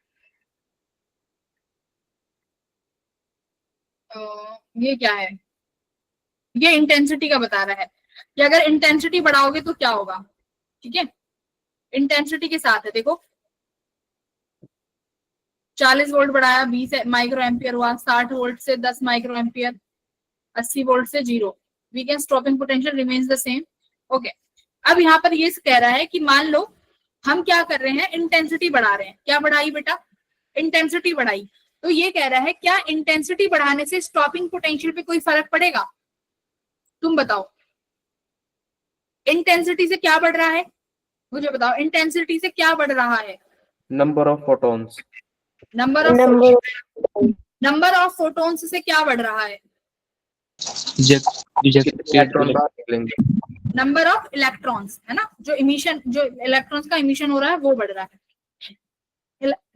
ये क्या है, ये इंटेंसिटी का बता रहा है कि अगर इंटेंसिटी बढ़ाओगे तो क्या होगा, ठीक है। इंटेंसिटी के साथ है, देखो 40 वोल्ट बढ़ाया 20 माइक्रो एम्पियर हुआ, 60 वोल्ट से 10 माइक्रो एम्पियर, 80 वोल्ट से 0, we can stopping potential remains the same, okay. अब यहाँ पर ये कह रहा है कि मान लो हम क्या कर रहे हैं, इंटेंसिटी बढ़ा रहे हैं, क्या बढ़ाई बेटा, इंटेंसिटी बढ़ाई। तो ये कह रहा है क्या इंटेंसिटी बढ़ाने से स्टॉपिंग पोटेंशियल पे कोई फर्क पड़ेगा, तुम बताओ। इंटेंसिटी से क्या बढ़ रहा है, मुझे बताओ, इंटेंसिटी से क्या बढ़ रहा है, number of photons. Number of photons से क्या बढ़ रहा है, इलेक्ट्रॉन बाहर निकलेंगे। नंबर ऑफ इलेक्ट्रॉन्स, है ना, जो इमिशन, जो इलेक्ट्रॉन्स का इमिशन हो रहा है वो बढ़ रहा है।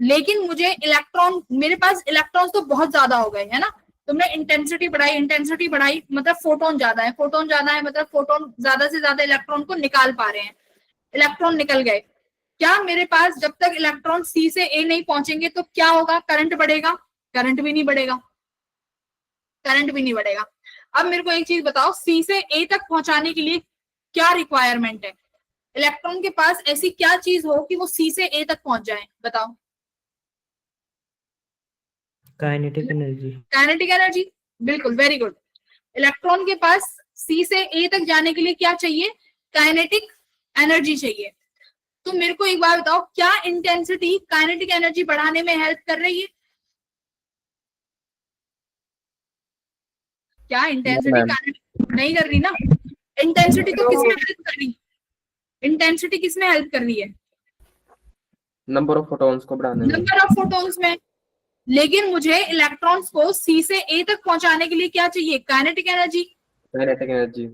लेकिन मुझे इलेक्ट्रॉन, मेरे पास इलेक्ट्रॉन्स तो बहुत ज्यादा हो गए, है ना, तुमने इंटेंसिटी बढ़ाई मतलब फोटोन ज्यादा है, फोटोन ज्यादा है मतलब फोटोन ज्यादा से ज्यादा इलेक्ट्रॉन को निकाल पा रहे हैं, इलेक्ट्रॉन निकल गए। क्या मेरे पास जब तक इलेक्ट्रॉन सी से ए नहीं पहुंचेंगे तो क्या होगा, करंट बढ़ेगा, करंट भी नहीं बढ़ेगा, करंट भी नहीं बढ़ेगा। अब मेरे को एक चीज बताओ, सी से ए तक पहुंचाने के लिए क्या रिक्वायरमेंट है? इलेक्ट्रॉन के पास ऐसी क्या चीज हो कि वो सी से ए तक पहुंच जाए? बताओ। Kinetic energy. काइनेटिक एनर्जी, बिल्कुल, वेरी गुड। इलेक्ट्रॉन के पास सी से ए तक जाने के लिए क्या चाहिए? काइनेटिक एनर्जी चाहिए। तो मेरे को एक बार बताओ, क्या इंटेंसिटी काइनेटिक एनर्जी बढ़ाने में हेल्प कर रही है? क्या इंटेंसिटी नहीं कर रही ना? इंटेंसिटी तो किसमें हेल्प कर रही? इंटेंसिटी किसमें हेल्प कर रही है? नंबर ऑफ फोटॉन्स को बढ़ाने में। नंबर ऑफ फोटॉन्स में। लेकिन मुझे इलेक्ट्रॉन्स को सी से ए तक पहुंचाने के लिए क्या चाहिए? Kinetic energy. Kinetic energy.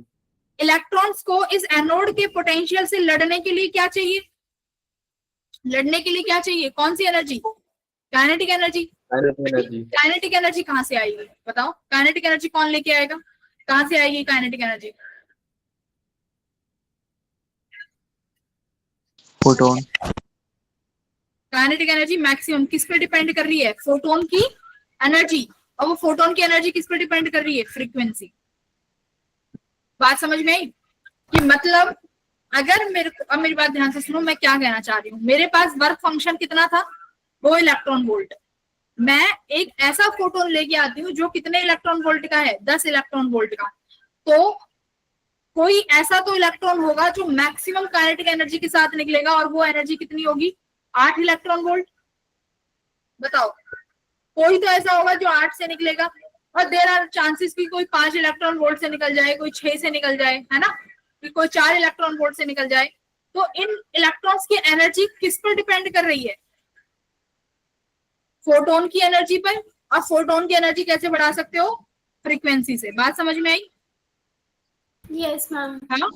Electrons को इस एनोड के पोटेंशियल से लड़ने के लिए क्या चाहिए? लड़ने के लिए क्या चाहिए? कौन सी energy? Kinetic energy. Kinetic energy. Kinetic energy कहाँ से आएगी? बताओ, काइनेटिक एनर्जी कौन लेके आएगा? कहाँ से आएगी kinetic energy? Photon. Kinetic energy maximum किस पे डिपेंड कर रही है? फोटोन की एनर्जी। और वो फोटोन की एनर्जी किस पे डिपेंड कर रही है? फ्रीक्वेंसी। बात समझ में आई? कि मतलब अगर अब मेरी बात ध्यान से सुनो, मैं क्या कहना चाह रही हूँ। मेरे पास वर्क फंक्शन कितना था? 2 इलेक्ट्रॉन वोल्ट। मैं एक ऐसा फोटोन लेके आती हूँ जो कितने इलेक्ट्रॉन वोल्ट का है? 10 इलेक्ट्रॉन वोल्ट का। तो कोई ऐसा तो इलेक्ट्रॉन होगा जो मैक्सिमम काइनेटिक एनर्जी के साथ निकलेगा, और वो एनर्जी कितनी होगी? 8 इलेक्ट्रॉन वोल्ट। बताओ, कोई तो ऐसा होगा जो 8 से निकलेगा, और देयर आर चांसेस कि कोई 5 इलेक्ट्रॉन वोल्ट से निकल जाए, कोई 6 से निकल जाए, है ना, कि कोई 4 इलेक्ट्रॉन वोल्ट से निकल जाए। तो इन इलेक्ट्रॉन्स की एनर्जी किस पर डिपेंड कर रही है? फोटोन की एनर्जी पर। और फोटोन की एनर्जी कैसे बढ़ा सकते हो? फ्रीक्वेंसी से। बात समझ में आई? Yes, ma'am. हाँ,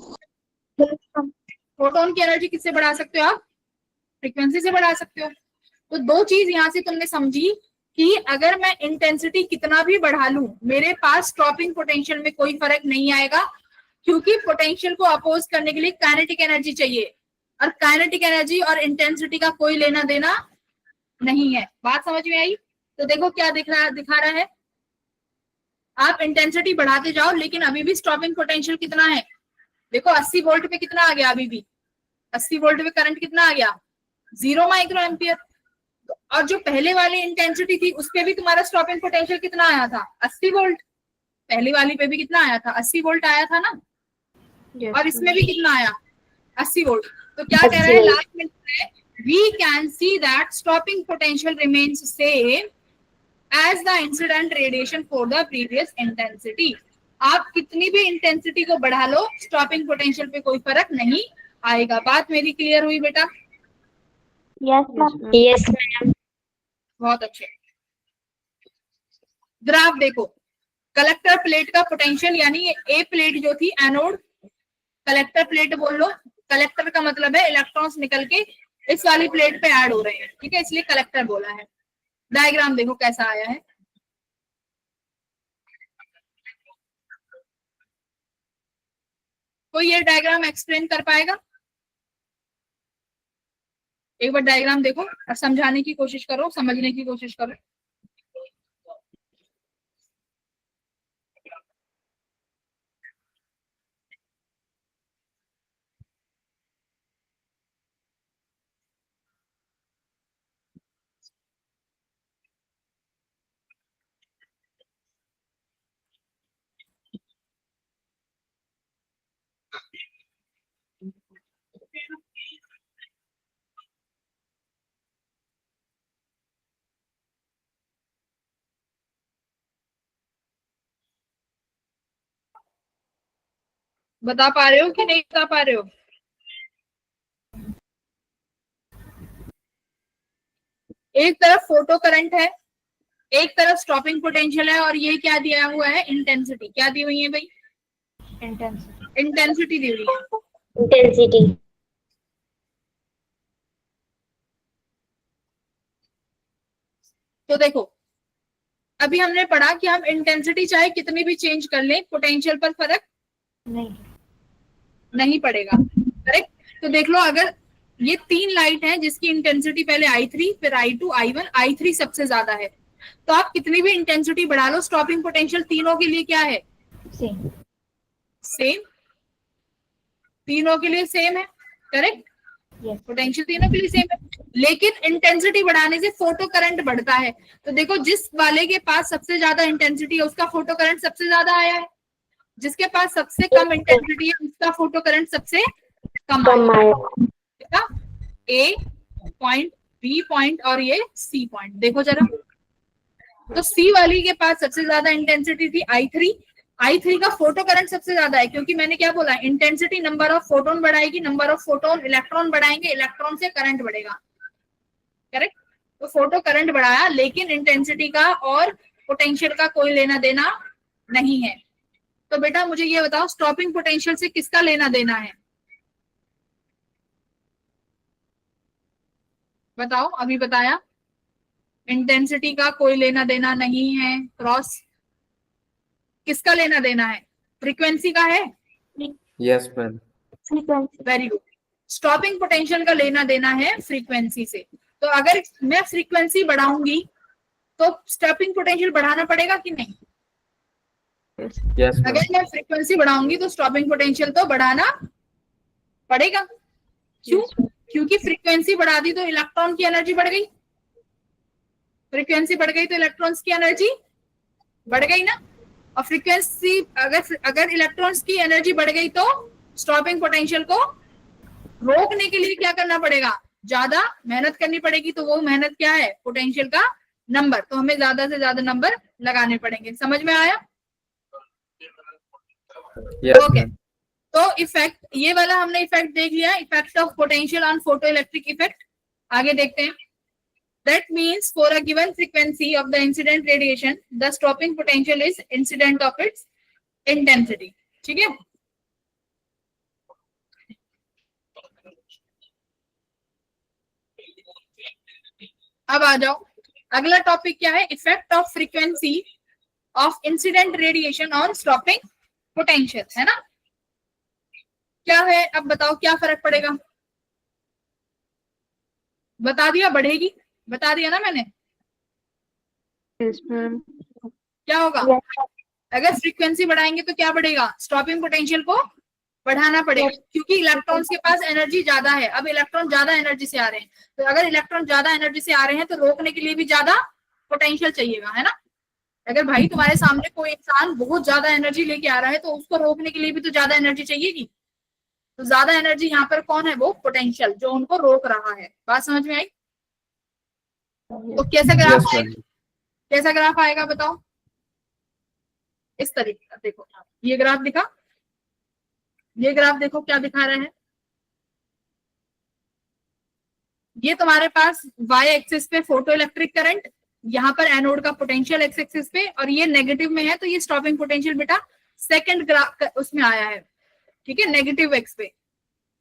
फोटोन की एनर्जी किससे बढ़ा सकते हो आप? फ्रीक्वेंसी से बढ़ा सकते हो। तो 2 चीज यहां से तुमने समझी कि अगर मैं इंटेंसिटी कितना भी बढ़ा लूं, मेरे पास स्टॉपिंग पोटेंशियल में कोई फर्क नहीं आएगा, क्योंकि पोटेंशियल को अपोज करने के लिए काइनेटिक एनर्जी चाहिए, और काइनेटिक एनर्जी और इंटेंसिटी का कोई लेना देना नहीं है। बात समझ में आई? तो देखो क्या दिखा रहा है। आप इंटेंसिटी बढ़ाते जाओ, लेकिन अभी भी स्टॉपिंग पोटेंशियल कितना है? देखो 80 वोल्ट पे कितना आ गया? अभी भी 80 वोल्ट पे करंट कितना आ गया? 0 माइक्रो एम्पियर। और जो पहले वाली इंटेंसिटी थी उस पे भी तुम्हारा स्टॉपिंग पोटेंशियल कितना आया था? 80 वोल्ट। पहली वाली पे भी कितना आया था? 80 वोल्ट आया था ना। Yes, और इसमें ma'am. भी कितना आया? 80 वोल्ट। तो क्या कह रहा है लास्ट में? We can see that stopping potential remains same as the incident radiation for the previous intensity. आप कितनी भी इंटेंसिटी को बढ़ा लो, स्टॉपिंग पोटेंशियल पे कोई फर्क नहीं आएगा। बात मेरी क्लियर हुई बेटा? Yes, ma'am. Yes, ma'am. बहुत अच्छे। ग्राफ देखो, कलेक्टर प्लेट का पोटेंशियल, यानी ए प्लेट जो थी एनोड, कलेक्टर प्लेट बोल लो। कलेक्टर का मतलब है इलेक्ट्रॉन्स निकल के इस वाली प्लेट पे ऐड हो रहे हैं, ठीक है, इसलिए कलेक्टर बोला है। डायग्राम देखो कैसा आया है। कोई ये डायग्राम एक्सप्लेन कर पाएगा? एक बार डायग्राम देखो और समझाने की कोशिश करो, समझने की कोशिश करो। बता पा रहे हो कि नहीं बता पा रहे हो? एक तरफ फोटो करंट है, एक तरफ स्टॉपिंग पोटेंशियल है, और ये क्या दिया हुआ है? इंटेंसिटी। क्या दी हुई है भाई? इंटेंसिटी दी हुई है। Intensity. तो देखो, अभी हमने पढ़ा कि हम इंटेंसिटी चाहे कितनी भी चेंज कर लें, पोटेंशियल पर फर्क नहीं पड़ेगा। करेक्ट? तो देख लो, अगर ये 3 लाइट है जिसकी इंटेंसिटी पहले I3, फिर I2, I1, I3 सबसे ज्यादा है, तो आप कितनी भी इंटेंसिटी बढ़ा लो, स्टॉपिंग पोटेंशियल तीनों के लिए क्या है? Same. सेम, तीनों के लिए सेम है, करेक्ट। Yes. पोटेंशियल तीनों के लिए सेम है, लेकिन इंटेंसिटी बढ़ाने से फोटो करंट बढ़ता है। तो देखो जिस वाले के पास सबसे ज्यादा इंटेंसिटी है उसका फोटो करंट सबसे ज्यादा आया है, जिसके पास सबसे कम इंटेंसिटी है उसका फोटो करंट सबसे कम आया। ए पॉइंट, बी पॉइंट और ये सी पॉइंट। देखो जरा, तो सी वाली के पास सबसे ज्यादा इंटेंसिटी थी I3, I3 का फोटो करंट सबसे ज्यादा है, क्योंकि मैंने क्या बोला, इंटेंसिटी नंबर ऑफ फोटोन बढ़ाएगी, नंबर ऑफ फोटोन इलेक्ट्रॉन बढ़ाएंगे, इलेक्ट्रॉन से करंट बढ़ेगा, करेक्ट। तो फोटो करंट बढ़ाया, लेकिन इंटेंसिटी का और पोटेंशियल का कोई लेना देना नहीं है। तो बेटा मुझे ये बताओ, स्टॉपिंग पोटेंशियल से किसका लेना देना है, बताओ। अभी बताया इंटेंसिटी का कोई लेना देना नहीं है, क्रॉस किसका लेना देना है, फ्रीक्वेंसी का है। Yes ma'am. Frequency. Very good. Stopping potential का लेना देना है फ्रीक्वेंसी से। तो अगर मैं फ्रीक्वेंसी बढ़ाऊंगी तो स्टॉपिंग पोटेंशियल बढ़ाना पड़ेगा कि नहीं? Yes ma'am. अगर मैं फ्रीक्वेंसी बढ़ाऊंगी तो स्टॉपिंग पोटेंशियल तो बढ़ाना पड़ेगा। क्यों? क्योंकि फ्रीक्वेंसी बढ़ा दी तो इलेक्ट्रॉन की एनर्जी बढ़ गई, फ्रीक्वेंसी बढ़ गई तो इलेक्ट्रॉन्स की एनर्जी बढ़ गई ना। और फ्रीक्वेंसी अगर इलेक्ट्रॉन्स की एनर्जी बढ़ गई तो स्टॉपिंग पोटेंशियल को रोकने के लिए क्या करना पड़ेगा, ज्यादा मेहनत करनी पड़ेगी। तो वो मेहनत क्या है, पोटेंशियल का नंबर। तो हमें ज्यादा से ज्यादा नंबर लगाने पड़ेंगे। समझ में आया? Yes okay. मैम। तो इफेक्ट, ये वाला हमने इफेक्ट देख लिया, effect of potential on photo electric effect. आगे देखते हैं। That means for a given frequency of the incident radiation, the stopping potential is incident of its intensity. ठीक है? अब आ जाओ, अगला टॉपिक क्या है, effect of frequency of incident radiation on stopping potential, है ना। क्या है, अब बताओ क्या फर्क पड़ेगा। बता दिया, बढ़ेगी, बता दिया ना मैंने। Yes, ma'am. क्या होगा, Yes. अगर फ्रीक्वेंसी बढ़ाएंगे तो क्या बढ़ेगा, स्टॉपिंग पोटेंशियल को बढ़ाना पड़ेगा, क्योंकि इलेक्ट्रॉन्स के पास एनर्जी ज्यादा है। अब इलेक्ट्रॉन ज्यादा एनर्जी से आ रहे हैं, तो अगर इलेक्ट्रॉन ज्यादा एनर्जी से आ रहे हैं तो रोकने के लिए भी ज्यादा पोटेंशियल चाहिएगा, है ना। अगर भाई तुम्हारे सामने कोई इंसान बहुत ज्यादा एनर्जी लेके आ रहा है तो उसको रोकने के लिए भी तो ज्यादा एनर्जी चाहिएगी। तो ज्यादा एनर्जी यहाँ पर कौन है, वो पोटेंशियल जो उनको रोक रहा है। बात समझ में आई? तो कैसा ग्राफ यस आएगा, मैम। कैसा ग्राफ आएगा बताओ। इस तरीके का, देखो ये ग्राफ दिखा, ये ग्राफ देखो क्या दिखा रहा है। ये तुम्हारे पास y एक्सिस पे फोटो इलेक्ट्रिक करंट, यहाँ पर एनोड का पोटेंशियल एक्स एक्सिस पे, और ये नेगेटिव में है तो ये स्टॉपिंग पोटेंशियल बेटा सेकंड ग्राफ उसमें आया है। ठीक है, नेगेटिव एक्स पे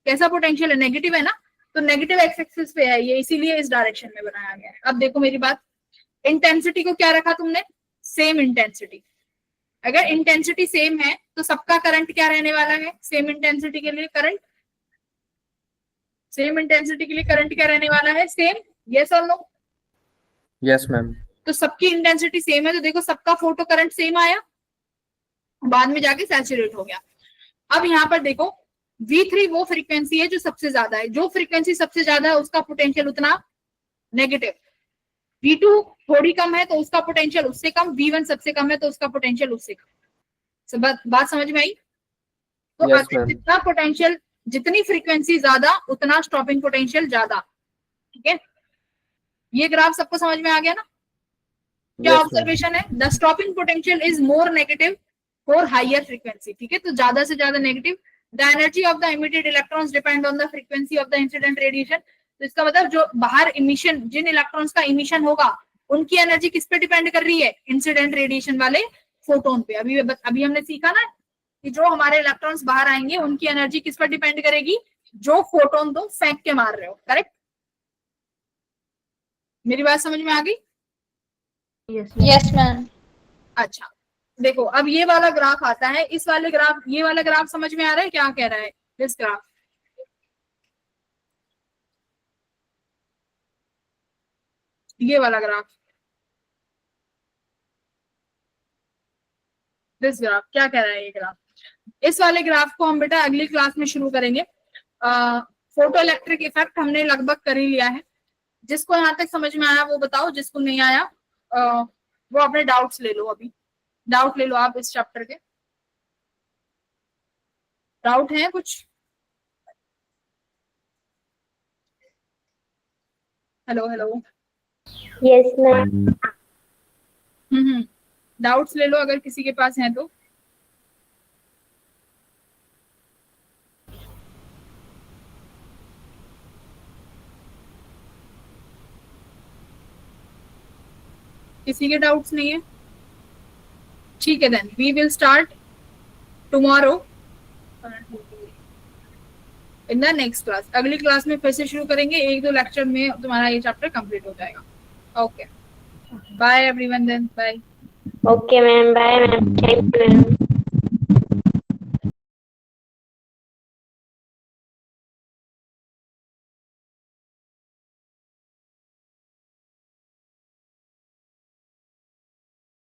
कैसा पोटेंशियल है, नेगेटिव है ना। तो नेगेटिव एक्स एक्सिस पे है ये, इसीलिए इस डायरेक्शन में बनाया गया है। अब देखो मेरी बात, इंटेंसिटी को क्या रखा तुमने, सेम इंटेंसिटी। अगर इंटेंसिटी सेम है तो सबका करंट क्या रहने वाला है, सेम इंटेंसिटी के लिए करंट, सेम इंटेंसिटी के लिए करंट क्या रहने वाला है, सेम। यस और नो? Yes ma'am. तो सबकी इंटेंसिटी सेम है तो देखो सबका फोटो करंट सेम आया, बाद में जाके सैचुरेट हो गया। अब यहाँ पर देखो V3 वो फ्रीक्वेंसी है जो सबसे ज्यादा है, जो फ्रीक्वेंसी सबसे ज्यादा है उसका पोटेंशियल उतना नेगेटिव। V2 थोड़ी कम है तो उसका पोटेंशियल उससे कम, V1 सबसे कम है तो उसका पोटेंशियल उससे कम। बात समझ में आई? तो यस अगर मैम। जितना पोटेंशियल, जितनी फ्रीक्वेंसी ज्यादा उतना स्टॉपिंग पोटेंशियल ज्यादा। ठीक है, ये ग्राफ सबको समझ में आ गया ना। क्या यस मैम। ऑब्जर्वेशन है, the stopping potential is more negative for higher frequency. ठीक है, तो ज्यादा से ज्यादा negative. The energy of the emitted electrons depend on the frequency of the incident radiation. तो इसका मतलब जो बाहर इमिशन, जिन इलेक्ट्रॉन्स का इमिशन होगा उनकी एनर्जी किस पे डिपेंड कर रही है, इंसिडेंट रेडिएशन वाले फोटोन पे। अभी हमने सीखा ना कि जो हमारे इलेक्ट्रॉन्स बाहर आएंगे उनकी एनर्जी किस पर डिपेंड करेगी, जो फोटोन तुम फेंक के मार रहे हो, करेक्ट। मेरी बात समझ में आ गई? Yes, ma'am. अच्छा, देखो अब ये वाला ग्राफ आता है, इस वाले ग्राफ, ये वाला ग्राफ समझ में आ रहा है क्या कह रहा है दिस ग्राफ। ये वाला ग्राफ, दिस ग्राफ क्या कह रहा है ये ग्राफ? इस वाले ग्राफ को हम बेटा अगली क्लास में शुरू करेंगे। फोटो इलेक्ट्रिक इफेक्ट हमने लगभग कर ही लिया है। जिसको यहाँ तक समझ में आया वो बताओ, जिसको नहीं आया वो अपने डाउट्स ले लो। अभी डाउट ले लो आप इस चैप्टर के। डाउट है कुछ? Hello hello. Yes, ma'am. Doubts ले लो अगर किसी के पास है तो। किसी के डाउट्स नहीं है? ठीक है, then we will start tomorrow in the next class. अगली क्लास में फिर से शुरू करेंगे, 1-2 लेक्चर में तुम्हारा ये चैप्टर कंप्लीट हो जाएगा। Okay, bye everyone, then bye. Okay, ma'am. Bye, ma'am. Thank you, ma'am.